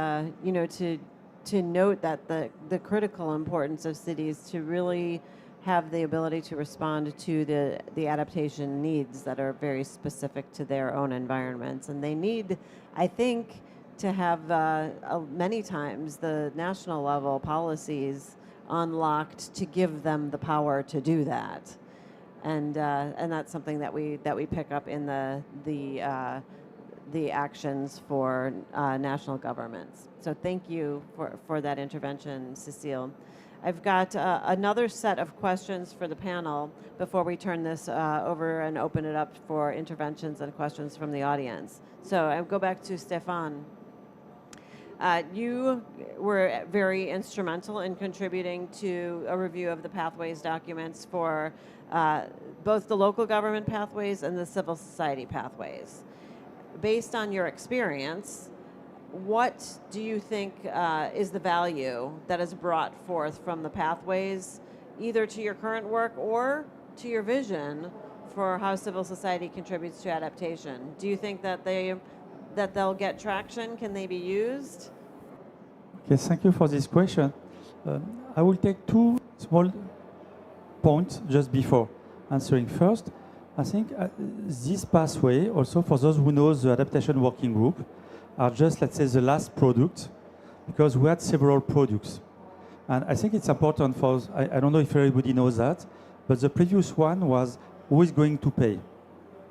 to note that the critical importance of cities to really have the ability to respond to the adaptation needs that are very specific to their own environments. And they need, I think, to have many times the national level policies unlocked to give them the power to do that. And that's something that we pick up in the actions for national governments. So thank you for that intervention, Cécile. I've got another set of questions for the panel before we turn this over and open it up for interventions and questions from the audience. So I'll go back to Stéphane. You were very instrumental in contributing to a review of the pathways documents for both the local government pathways and the civil society pathways. Based on your experience, what do you think is the value that is brought forth from the pathways, either to your current work or to your vision for how civil society contributes to adaptation? Do you think that they'll get traction? Can they be used? Okay, thank you for this question. I will take two small points just before answering. First, I think this pathway, also for those who know the adaptation working group, are just, let's say, the last product, because we had several products. And I think it's important for, I don't know if everybody knows that, but the previous one was who is going to pay?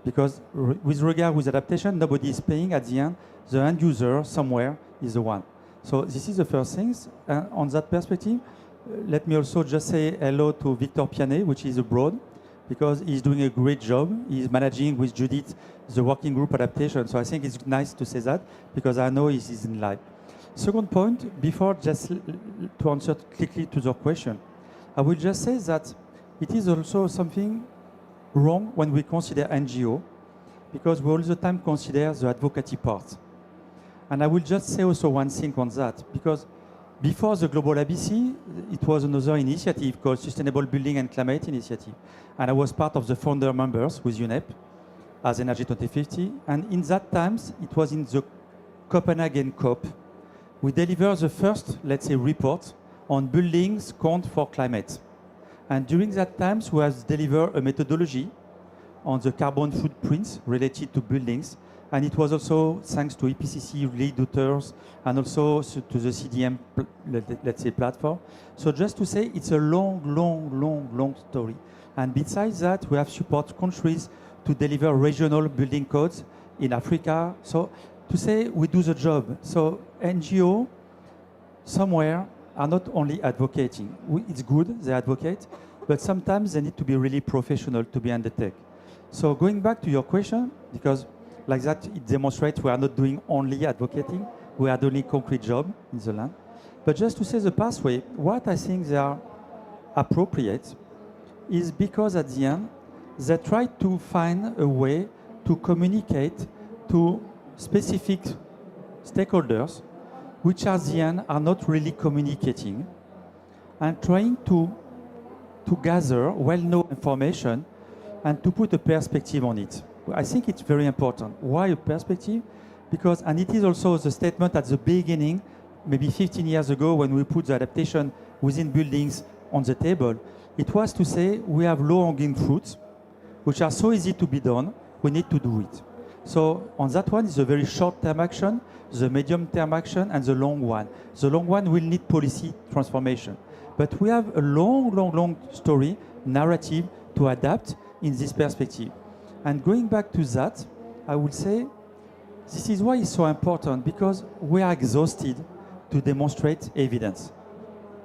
Because with regard with adaptation, nobody is paying at the end. The end user somewhere is the one. So this is the first thing. And on that perspective, let me also just say hello to Victor Pianet, which is abroad, because he's doing a great job. He's managing with Judith the working group adaptation. So I think it's nice to say that, because I know he's in live. Second point, before just to answer quickly to the question, I will just say that it is also something wrong when we consider NGO, because we all the time consider the advocacy part. And I will just say also one thing on that, because before the Global ABC, it was another initiative called Sustainable Building and Climate Initiative. And I was part of the founder members with UNEP as Energy 2050. And in that times, it was in the Copenhagen COP. We delivered the first, let's say, report on buildings count for climate. And during that times, we have delivered a methodology on the carbon footprints related to buildings. And it was also thanks to EPCC lead authors and also to the CDM, let's say, platform. So just to say, it's a long story. And besides that, we have support countries to deliver regional building codes in Africa. So to say we do the job. So NGO somewhere are not only advocating. It's good, they advocate, but sometimes they need to be really professional to be undertaken. So going back to your question, because like that, it demonstrates we are not doing only advocating, we are doing concrete job in the land. But just to say the pathway, what I think they are appropriate is because at the end, they try to find a way to communicate to specific stakeholders, which at the end are not really communicating, and trying to gather well-known information and to put a perspective on it. I think it's very important. Why a perspective? Because, and it is also the statement at the beginning, maybe 15 years ago, when we put the adaptation within buildings on the table, it was to say we have low-hanging fruits, which are so easy to be done, we need to do it. So on that one is a very short-term action, the medium-term action, and the long one. The long one will need policy transformation. But we have a long story, narrative to adapt in this perspective. And going back to that, I would say this is why it's so important, because we are exhausted to demonstrate evidence.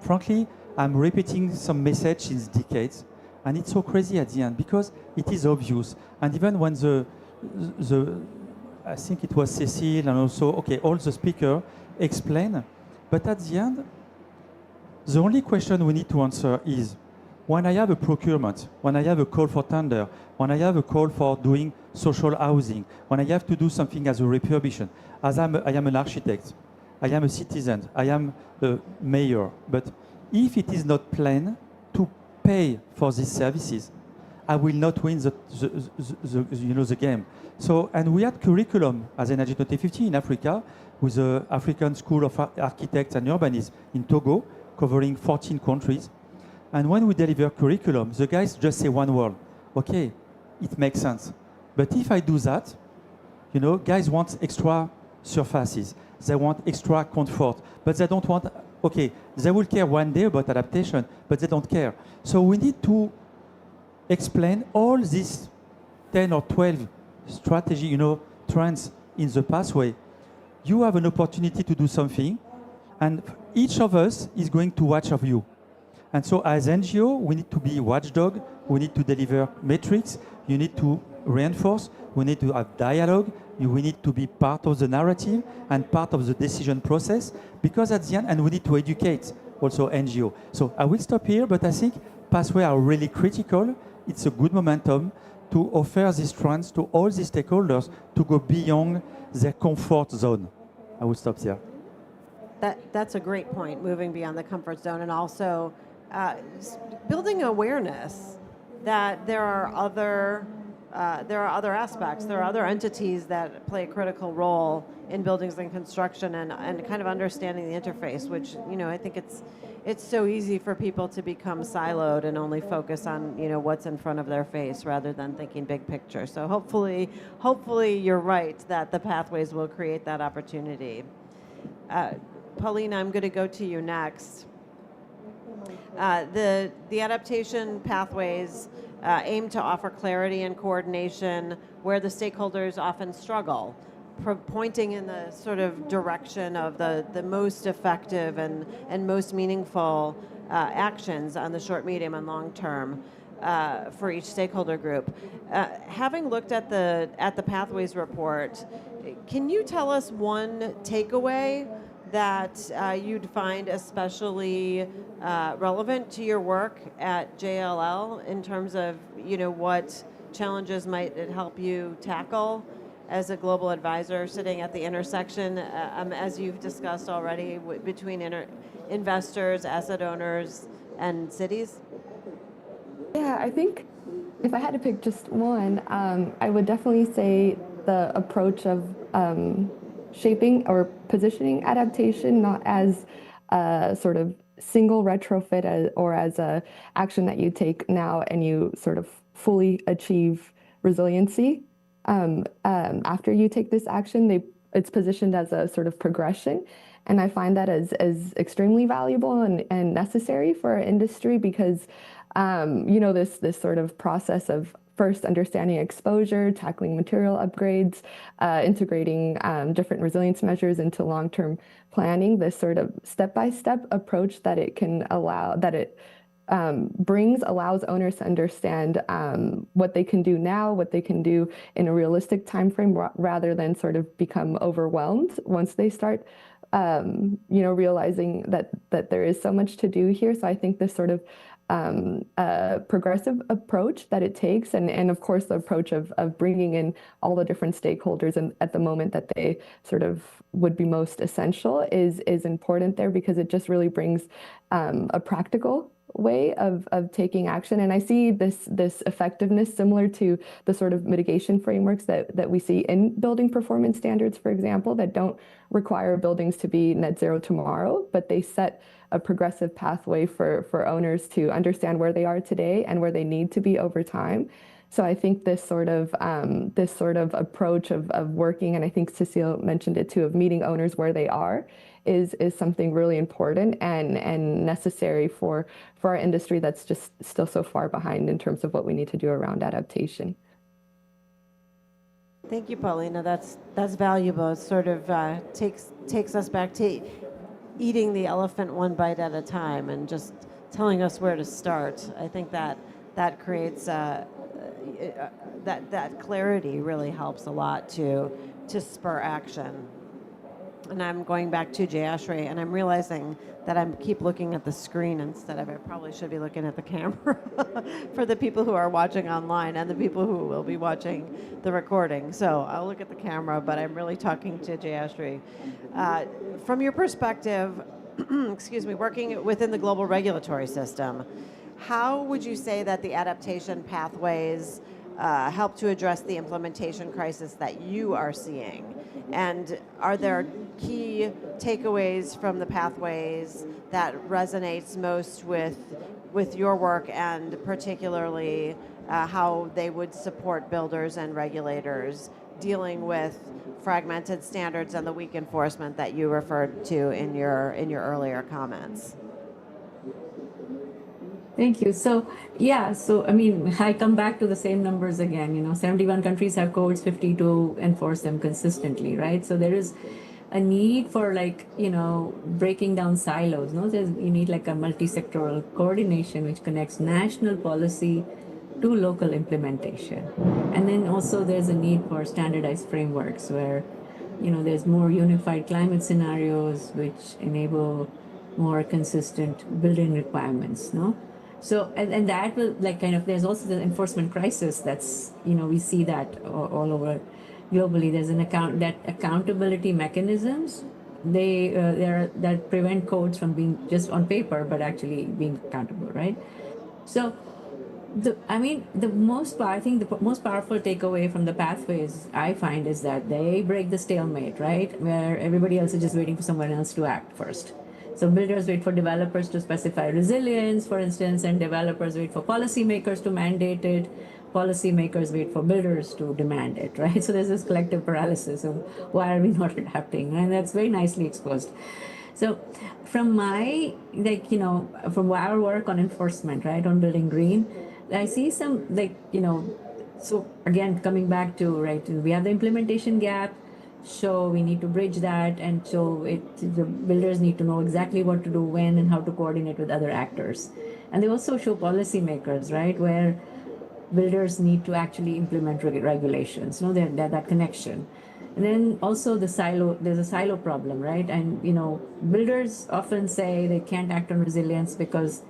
Frankly, I'm repeating some message since decades, and it's so crazy at the end because it is obvious. And even when I think it was Cecile and also, okay, all the speakers explain, but at the end, the only question we need to answer is, when I have a procurement, when I have a call for tender, when I have a call for doing social housing, when I have to do something as a refurbishment, as I am an architect, I am a citizen, I am a mayor, but if it is not planned to pay for these services, I will not win the game. So, and we had curriculum as Energy 2050 in Africa with the African School of Architects and Urbanism in Togo, covering 14 countries. And when we deliver curriculum, the guys just say one word. Okay, it makes sense. But if I do that, you know, guys want extra surfaces. They want extra comfort. But they don't want, okay, they will care one day about adaptation, but they don't care. So we need to explain all these 10 or 12 strategy, you know, trends in the pathway. You have an opportunity to do something, and each of us is going to watch of you. And so as NGO, we need to be watchdog, we need to deliver metrics, you need to reinforce, we need to have dialogue, we need to be part of the narrative and part of the decision process, because at the end, and we need to educate also NGO. So I will stop here, but I think pathways are really critical. It's a good momentum to offer these trends to all the stakeholders to go beyond their comfort zone. I will stop there. That's a great point, moving beyond the comfort zone, and also building awareness that there are other aspects, there are other entities that play a critical role in buildings and construction, and kind of understanding the interface, which, you know, I think it's so easy for people to become siloed and only focus on, you know, what's in front of their face rather than thinking big picture. So hopefully you're right that the pathways will create that opportunity. Paulina, I'm going to go to you next. The adaptation pathways aim to offer clarity and coordination where the stakeholders often struggle, pointing in the sort of direction of the most effective and most meaningful actions on the short, medium, and long term for each stakeholder group. Having looked at the Pathways report, can you tell us one takeaway that you'd find especially relevant to your work at JLL in terms of, you know, what challenges might it help you tackle as a global advisor sitting at the intersection, as you've discussed already, between investors, asset owners, and cities? Yeah, I think if I had to pick just one, I would definitely say the approach of shaping or positioning adaptation not as a sort of single retrofit or as a action that you take now and you sort of fully achieve resiliency. After you take this action, it's positioned as a sort of progression. And I find that as extremely valuable and necessary for our industry because, you know, this sort of process of first understanding exposure, tackling material upgrades, integrating different resilience measures into long-term planning, this sort of step-by-step approach that it can allow, that it allows owners to understand what they can do now, what they can do in a realistic time frame, rather than sort of become overwhelmed once they start you know, realizing that there is so much to do here. So I think this sort of progressive approach that it takes, and of course the approach of bringing in all the different stakeholders and at the moment that they sort of would be most essential is important there, because it just really brings a practical way of taking action. And I see this effectiveness similar to the sort of mitigation frameworks that we see in building performance standards, for example, that don't require buildings to be net zero tomorrow, but they set a progressive pathway for owners to understand where they are today and where they need to be over time. So I think this sort of approach of working, and I think Cecile mentioned it too, of meeting owners where they are, is something really important and necessary for our industry that's just still so far behind in terms of what we need to do around adaptation. Thank you, Paulina. That's valuable. It sort of takes us back to eating the elephant one bite at a time and just telling us where to start. I think that creates that clarity really helps a lot to spur action. And I'm going back to Jayashri, and I'm realizing that I keep looking at the screen instead of, I probably should be looking at the camera for the people who are watching online and the people who will be watching the recording. So I'll look at the camera, but I'm really talking to Jayashri. From your perspective, excuse me, working within the global regulatory system, how would you say that the adaptation pathways help to address the implementation crisis that you are seeing? And are there key takeaways from the pathways that resonates most with your work, and particularly how they would support builders and regulators dealing with fragmented standards and the weak enforcement that you referred to in your earlier comments? Thank you. So, yeah, so I mean, I come back to the same numbers again. 71 countries have codes, 52 enforce them consistently, right? So there is a need for breaking down silos. You need like a multi-sectoral coordination which connects national policy to local implementation. And then also there's a need for standardized frameworks where, there's more unified climate scenarios which enable more consistent building requirements, no? So, and that will there's also the enforcement crisis that's, we see that all over globally. There's that accountability mechanisms, that prevent codes from being just on paper, but actually being accountable, right? So, I think the most powerful takeaway from the pathways I find is that they break the stalemate, right? Where everybody else is just waiting for someone else to act first. So builders wait for developers to specify resilience, for instance, and developers wait for policymakers to mandate it. Policymakers wait for builders to demand it, right? So there's this collective paralysis of why are we not adapting? And that's very nicely exposed. So from my, from our work on enforcement, right, on building green, I see some, so again, coming back to, right, we have the implementation gap. So we need to bridge that, and so the builders need to know exactly what to do when and how to coordinate with other actors. And they also show policymakers, right, where builders need to actually implement regulations, that connection. And then also there's a silo problem, right? And, builders often say they can't act on resilience because,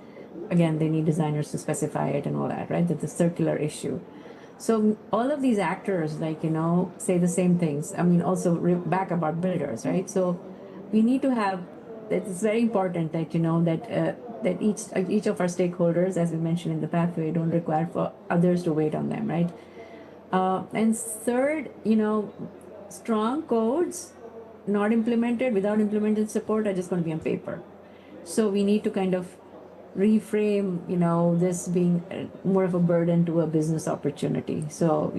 again, they need designers to specify it and all that, right? That's a circular issue. So all of these actors, say the same things. I mean, also back about builders, right? So we need to have, it's very important that, that each of our stakeholders, as we mentioned in the pathway, don't require for others to wait on them, right? And third, strong codes not implemented, without implemented support, are just going to be on paper. So we need to kind of reframe, this being more of a burden to a business opportunity. So,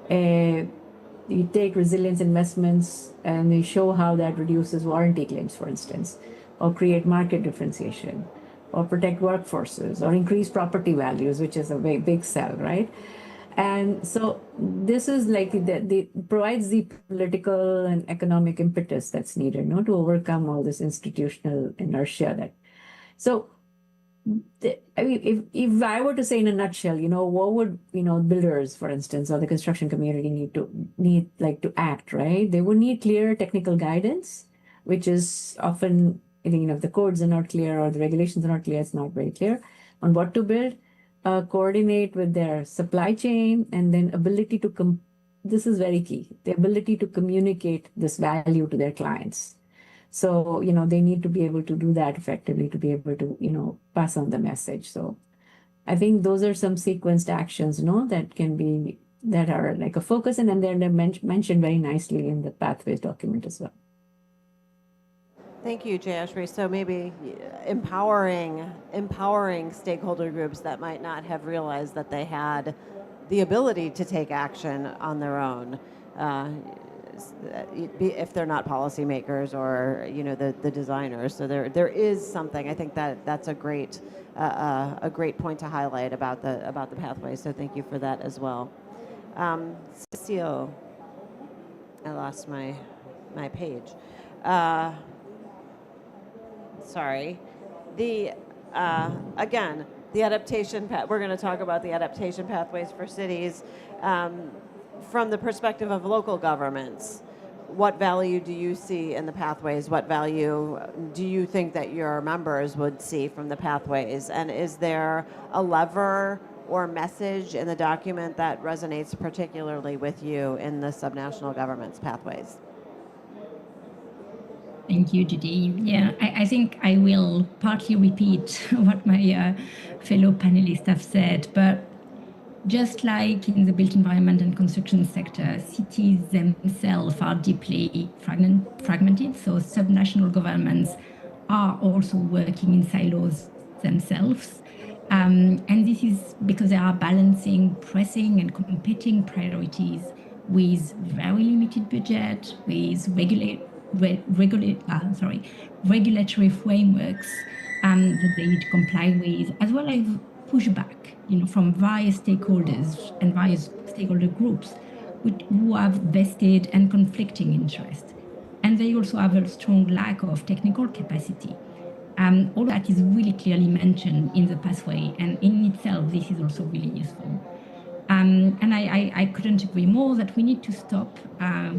you take resilience investments and you show how that reduces warranty claims, for instance, or create market differentiation, or protect workforces, or increase property values, which is a very big sell, right? And so this is provides the political and economic impetus that's needed, to overcome all this institutional inertia. I mean, if I were to say in a nutshell, what would, builders, for instance, or the construction community need to act, right? They would need clear technical guidance, which is often, if the codes are not clear or the regulations are not clear, it's not very clear. on what to build, coordinate with their supply chain, and then ability to this is very key, the ability to communicate this value to their clients. So, they need to be able to do that effectively to be able to, pass on the message. So I think those are some sequenced actions, that are like a focus, and then they're mentioned very nicely in the pathways document as well. Thank you, Jayashri. So maybe empowering stakeholder groups that might not have realized that they had the ability to take action on their own, if they're not policymakers or the designers. So there is something. I think that's a great point to highlight about the pathways. So thank you for that as well. Cecile, I lost my page. Sorry. Again, the adaptation we're going to talk about the adaptation pathways for cities from the perspective of local governments. What value do you see in the pathways? What value do you think that your members would see from the pathways? And is there a lever or message in the document that resonates particularly with you in the subnational government's pathways? Thank you, Judy. Yeah, I think I will partly repeat what my fellow panelists have said, but just like in the built environment and construction sector, cities themselves are deeply fragmented, so subnational governments are also working in silos themselves. And this is because they are balancing pressing and competing priorities with very limited budget, with regulatory frameworks that they need to comply with, as well as pushback, from various stakeholders and various stakeholder groups who have vested and conflicting interests. And they also have a strong lack of technical capacity. All that is really clearly mentioned in the pathway, and in itself, this is also really useful. And I couldn't agree more that we need to stop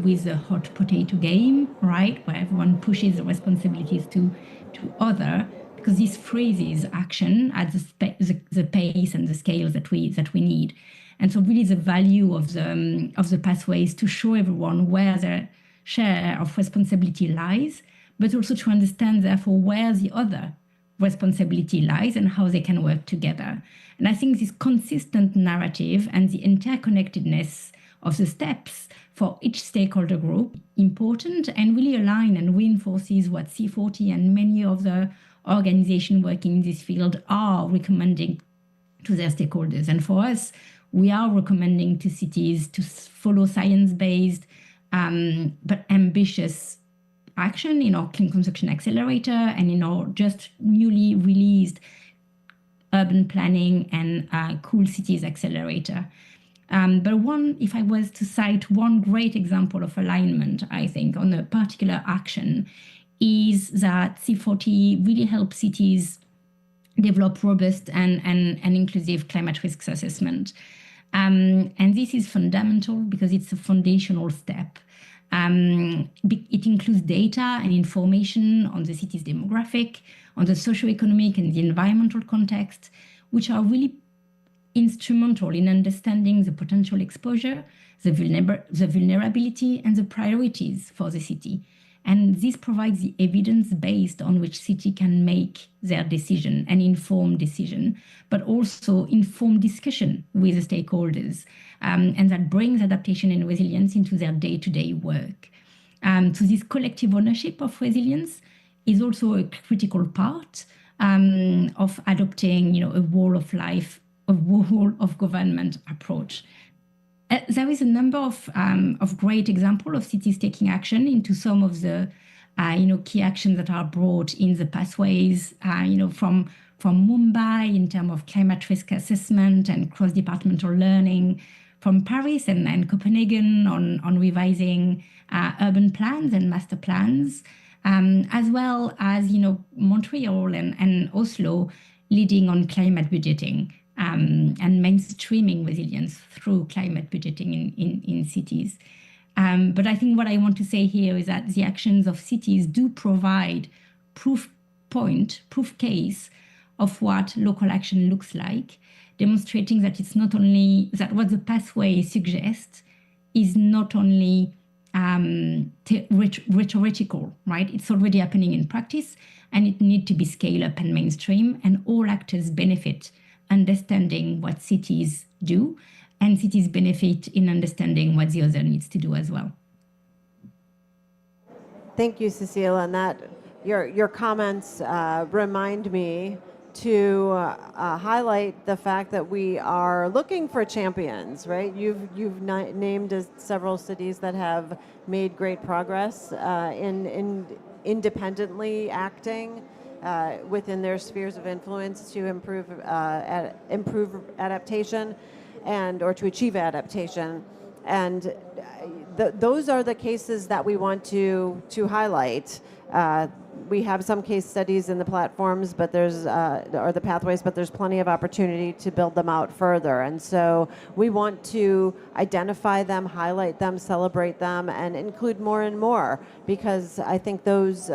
with the hot potato game, right, where everyone pushes the responsibilities to other, because this freezes action at the pace and the scale that we need. And so really the value of the pathways to show everyone where their share of responsibility lies, but also to understand, therefore, where the other responsibility lies and how they can work together. And I think this consistent narrative and the interconnectedness of the steps for each stakeholder group important and really align and reinforces what C40 and many of the organizations working in this field are recommending to their stakeholders. And for us, we are recommending to cities to follow science-based but ambitious action in our Clean Construction Accelerator and in our just newly released Urban Planning and Cool Cities Accelerator. But if I was to cite one great example of alignment, I think, on a particular action, is that C40 really helps cities develop robust and inclusive climate risks assessment. And this is fundamental because it's a foundational step. It includes data and information on the city's demographic, on the socioeconomic and the environmental context, which are really instrumental in understanding the potential exposure, the vulnerability, and the priorities for the city. And this provides the evidence based on which city can make their decision, an informed decision, but also informed discussion with the stakeholders. And that brings adaptation and resilience into their day-to-day work. So this collective ownership of resilience is also a critical part of adopting, a whole of life, a whole of government approach. There is a number of great examples of cities taking action into some of the key actions that are brought in the pathways, from Mumbai in terms of climate risk assessment and cross-departmental learning, from Paris and Copenhagen on revising urban plans and master plans, as well as Montreal and Oslo leading on climate budgeting. And mainstreaming resilience through climate budgeting in cities. But I think what I want to say here is that the actions of cities do provide proof case of what local action looks like, demonstrating that it's not only that what the pathway suggests is not only rhetorical, right? It's already happening in practice, and it needs to be scaled up and mainstream, and all actors benefit understanding what cities do, and cities benefit in understanding what the other needs to do as well. Thank you, Cecile, and that your comments remind me to highlight the fact that we are looking for champions, right? You've named several cities that have made great progress in independently acting within their spheres of influence to improve adaptation or to achieve adaptation. And those are the cases that we want to highlight. We have some case studies in the platforms, but or the pathways, but there's plenty of opportunity to build them out further. And so we want to identify them, highlight them, celebrate them, and include more and more, because I think those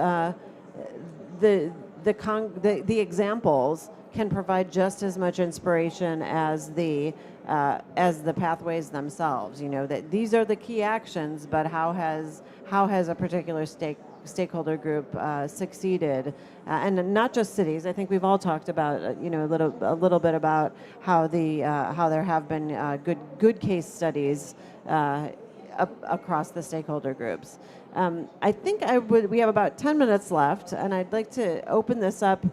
the examples can provide just as much inspiration as the pathways themselves. You know, that these are the key actions, but how has a particular stakeholder group succeeded, and not just cities. I think we've all talked about a little bit about how there have been good case studies across the stakeholder groups. I think we have about 10 minutes left, and I'd like to open this up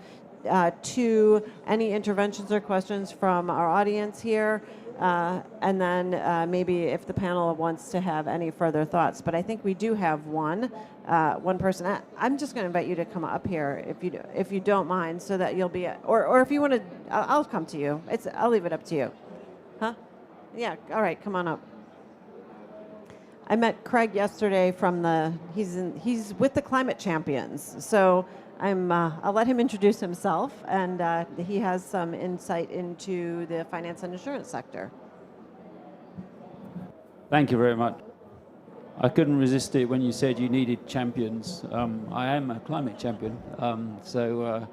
to any interventions or questions from our audience here, and then maybe if the panel wants to have any further thoughts. But I think we do have one person. I'm just going to invite you to come up here if you don't mind, so that you'll be, or if you want to, I'll come to you. I'll leave it up to you. Huh? Yeah. All right. Come on up. I met Craig yesterday he's with the Climate Champions. So I'll let him introduce himself, and he has some insight into the finance and insurance sector. Thank you very much. I couldn't resist it when you said you needed champions. I am a climate champion, so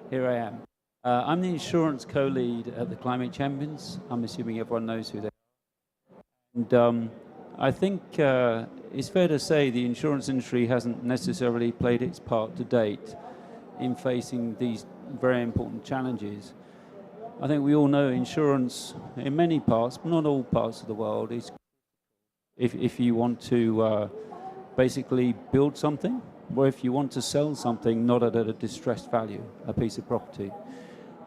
here I am. I'm the insurance co-lead at the Climate Champions. I'm assuming everyone knows who they are. And I think it's fair to say the insurance industry hasn't necessarily played its part to date in facing these very important challenges. I think we all know insurance in many parts, but not all parts of the world, is if you want to basically build something, or if you want to sell something not at a distressed value, a piece of property.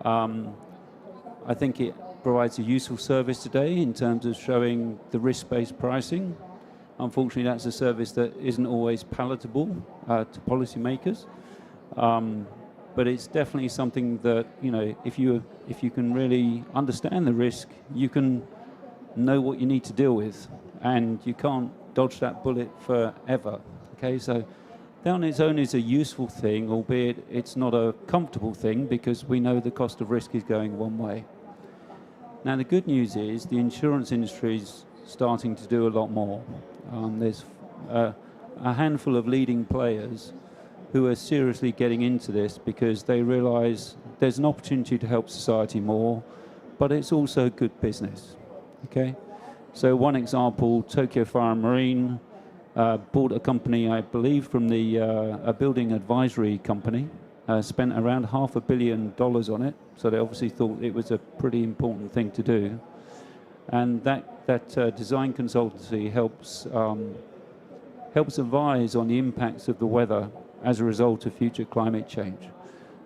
I think it provides a useful service today in terms of showing the risk-based pricing. Unfortunately, that's a service that isn't always palatable to policymakers. But it's definitely something that, if you can really understand the risk, you can know what you need to deal with, and you can't dodge that bullet forever. Okay, so that on its own is a useful thing, albeit it's not a comfortable thing, because we know the cost of risk is going one way. Now, the good news is the insurance industry is starting to do a lot more. There's a handful of leading players who are seriously getting into this because they realize there's an opportunity to help society more, but it's also good business. Okay, so one example, Tokyo Fire and Marine bought a company, I believe, from a building advisory company, spent around $500 million on it, so they obviously thought it was a pretty important thing to do. And that design consultancy helps advise on the impacts of the weather as a result of future climate change.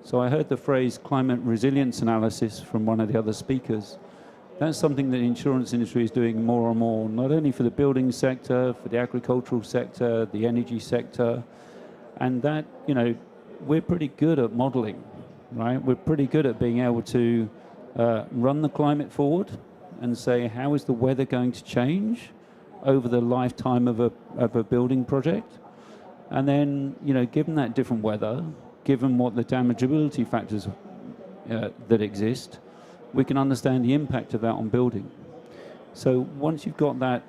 So I heard the phrase climate resilience analysis from one of the other speakers. That's something that the insurance industry is doing more and more, not only for the building sector, for the agricultural sector, the energy sector, and that, we're pretty good at modeling, right? We're pretty good at being able to run the climate forward and say, how is the weather going to change over the lifetime of a building project? And then, given that different weather, given what the damageability factors that exist, we can understand the impact of that on building. So once you've got that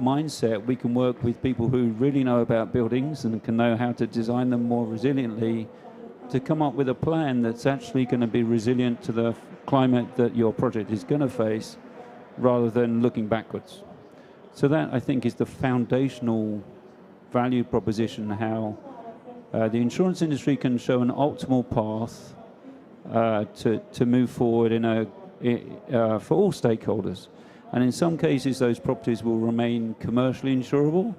mindset, we can work with people who really know about buildings and can know how to design them more resiliently to come up with a plan that's actually going to be resilient to the climate that your project is going to face, rather than looking backwards. So that, I think, is the foundational value proposition, how the insurance industry can show an optimal path to move forward for all stakeholders. And in some cases, those properties will remain commercially insurable.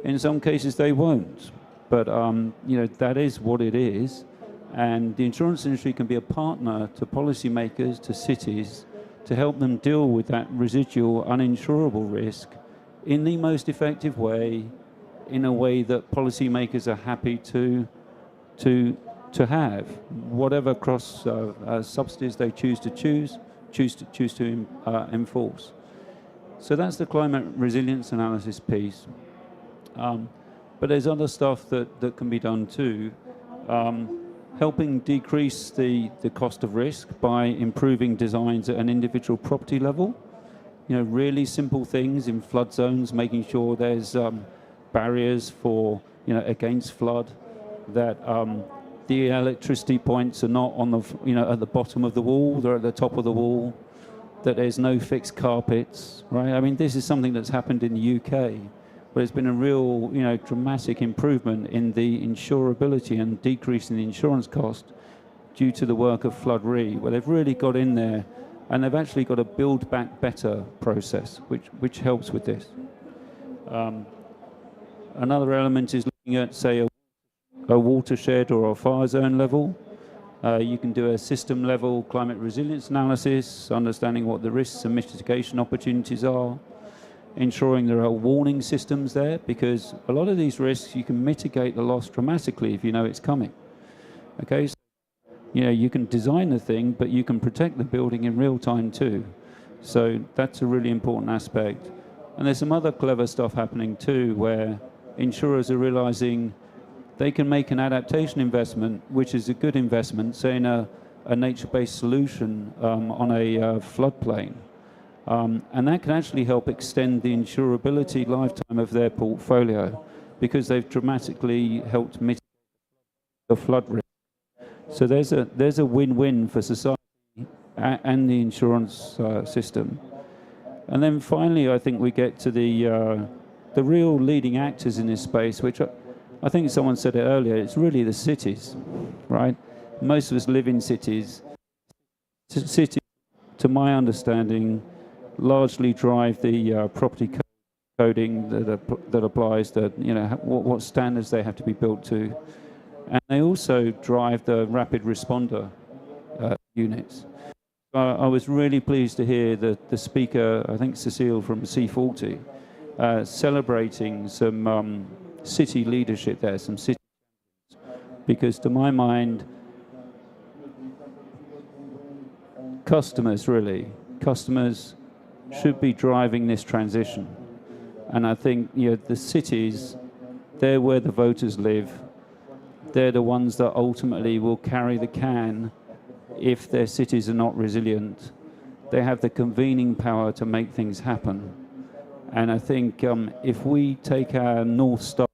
In some cases, they won't. But that is what it is. And the insurance industry can be a partner to policymakers, to cities, to help them deal with that residual uninsurable risk in the most effective way, in a way that policymakers are happy to have, whatever cross subsidies they choose to enforce. So that's the climate resilience analysis piece. But there's other stuff that can be done too. Helping decrease the cost of risk by improving designs at an individual property level. Really simple things in flood zones, making sure there's barriers for, against flood, that the electricity points are not on the, at the bottom of the wall, they're at the top of the wall, that there's no fixed carpets, right? I mean, this is something that's happened in the UK, but it's been a real, dramatic improvement in the insurability and decrease in the insurance cost due to the work of Flood Re, where they've really got in there, and they've actually got a build back better process, which helps with this. Another element is looking at, say, a watershed or a fire zone level. You can do a system level climate resilience analysis, understanding what the risks and mitigation opportunities are, ensuring there are warning systems there, because a lot of these risks, you can mitigate the loss dramatically if you know it's coming. Okay, so, you can design the thing, but you can protect the building in real time too. So that's a really important aspect. And there's some other clever stuff happening too, where insurers are realizing they can make an adaptation investment, which is a good investment, say in a nature-based solution on a floodplain. And that can actually help extend the insurability lifetime of their portfolio, because they've dramatically helped mitigate the flood risk. So there's a win-win for society and the insurance system. And then finally, I think we get to the real leading actors in this space, which I think someone said it earlier, it's really the cities, right? Most of us live in cities. Cities, to my understanding, largely drive the property coding that applies, what standards they have to be built to. And they also drive the rapid responder units. I was really pleased to hear that the speaker, I think Cecile from C40, celebrating some city leadership there, some city, because to my mind, customers should be driving this transition. And I think, the cities, they're where the voters live. They're the ones that ultimately will carry the can if their cities are not resilient. They have the convening power to make things happen. And I think if we take our North Star,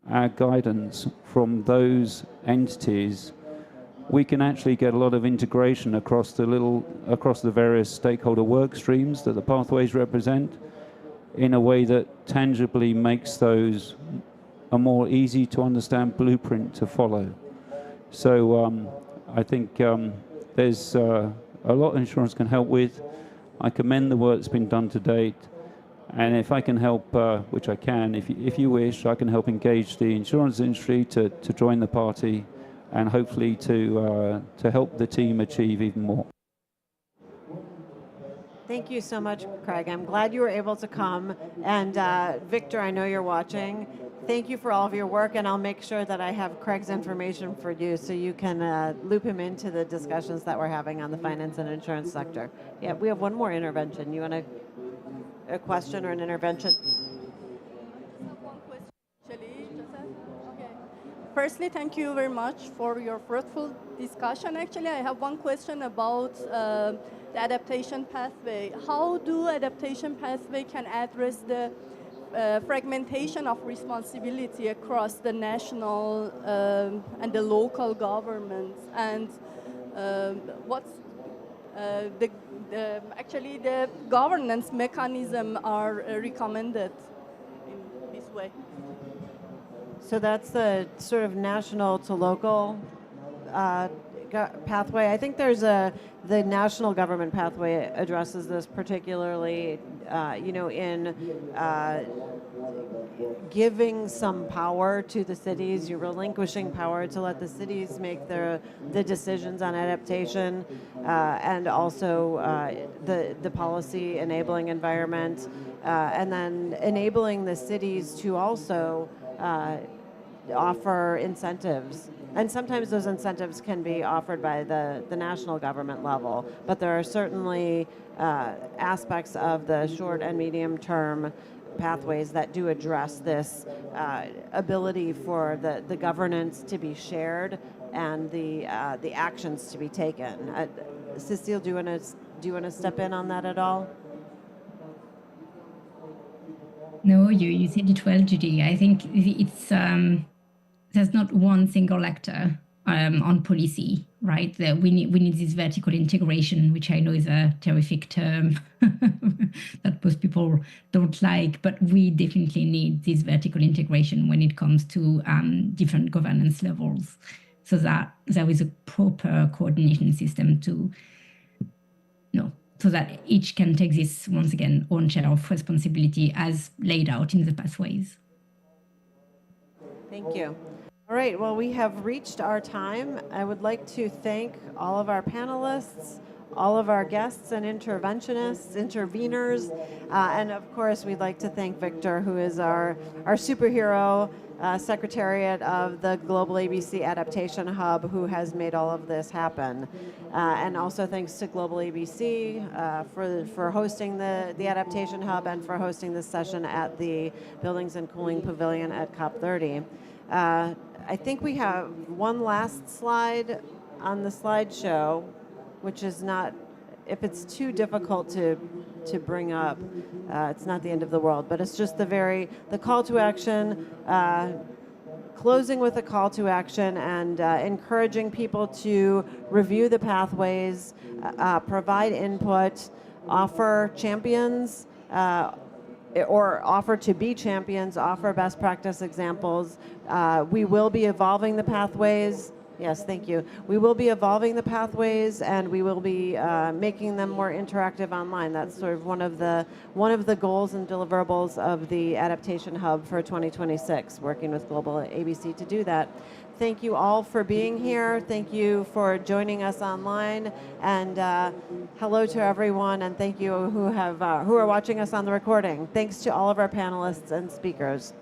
our guidance from those entities, we can actually get a lot of integration across the various stakeholder work streams that the pathways represent, in a way that tangibly makes those a more easy to understand blueprint to follow. So I think there's a lot insurance can help with. I commend the work that's been done to date. And if I can help, which I can, if you wish, I can help engage the insurance industry to join the party, and hopefully to help the team achieve even more. Thank you so much, Craig. I'm glad you were able to come. And Victor, I know you're watching. Thank you for all of your work, and I'll make sure that I have Craig's information for you so you can loop him into the discussions that we're having on the finance and insurance sector. Yeah, we have one more intervention. You want a question or an intervention? One question, actually, Joseph. Okay. Firstly, thank you very much for your fruitful discussion. Actually, I have one question about the adaptation pathway. How do adaptation pathway can address the fragmentation of responsibility across the national and the local governments, and what's actually the governance mechanism are recommended in this way. So that's the sort of national to local pathway. I think the national government pathway addresses this particularly, in giving some power to the cities. You're relinquishing power to let the cities make the decisions on adaptation, and also the policy enabling environment, and then enabling the cities to also offer incentives. And sometimes those incentives can be offered by the national government level, but there are certainly aspects of the short and medium term pathways that do address this ability for the governance to be shared and the actions to be taken. Cecile, do you want to step in on that at all? No, you said it well, Judy. I think it's there's not one single actor on policy, right? We need this vertical integration, which I know is a terrific term that most people don't like, but we definitely need this vertical integration when it comes to different governance levels, so that there is a proper coordination system so that each can take this, once again, own share of responsibility as laid out in the pathways. Thank you. All right, well, we have reached our time. I would like to thank all of our panelists, all of our guests and interventionists, interveners, and of course, we'd like to thank Victor, who is our superhero secretariat of the Global ABC Adaptation Hub, who has made all of this happen. And also thanks to Global ABC for hosting the Adaptation Hub and for hosting this session at the Buildings and Cooling Pavilion at COP30. I think we have one last slide on the slideshow, which is not, if it's too difficult to bring up, it's not the end of the world, but it's just the call to action, closing with a call to action and encouraging people to review the pathways, provide input, offer champions, or offer to be champions, offer best practice examples. We will be evolving the pathways. Yes, thank you. We will be evolving the pathways, and we will be making them more interactive online. That's sort of one of the goals and deliverables of the Adaptation Hub for 2026, working with Global ABC to do that. Thank you all for being here. Thank you for joining us online, and hello to everyone, and thank you who are watching us on the recording. Thanks to all of our panelists and speakers.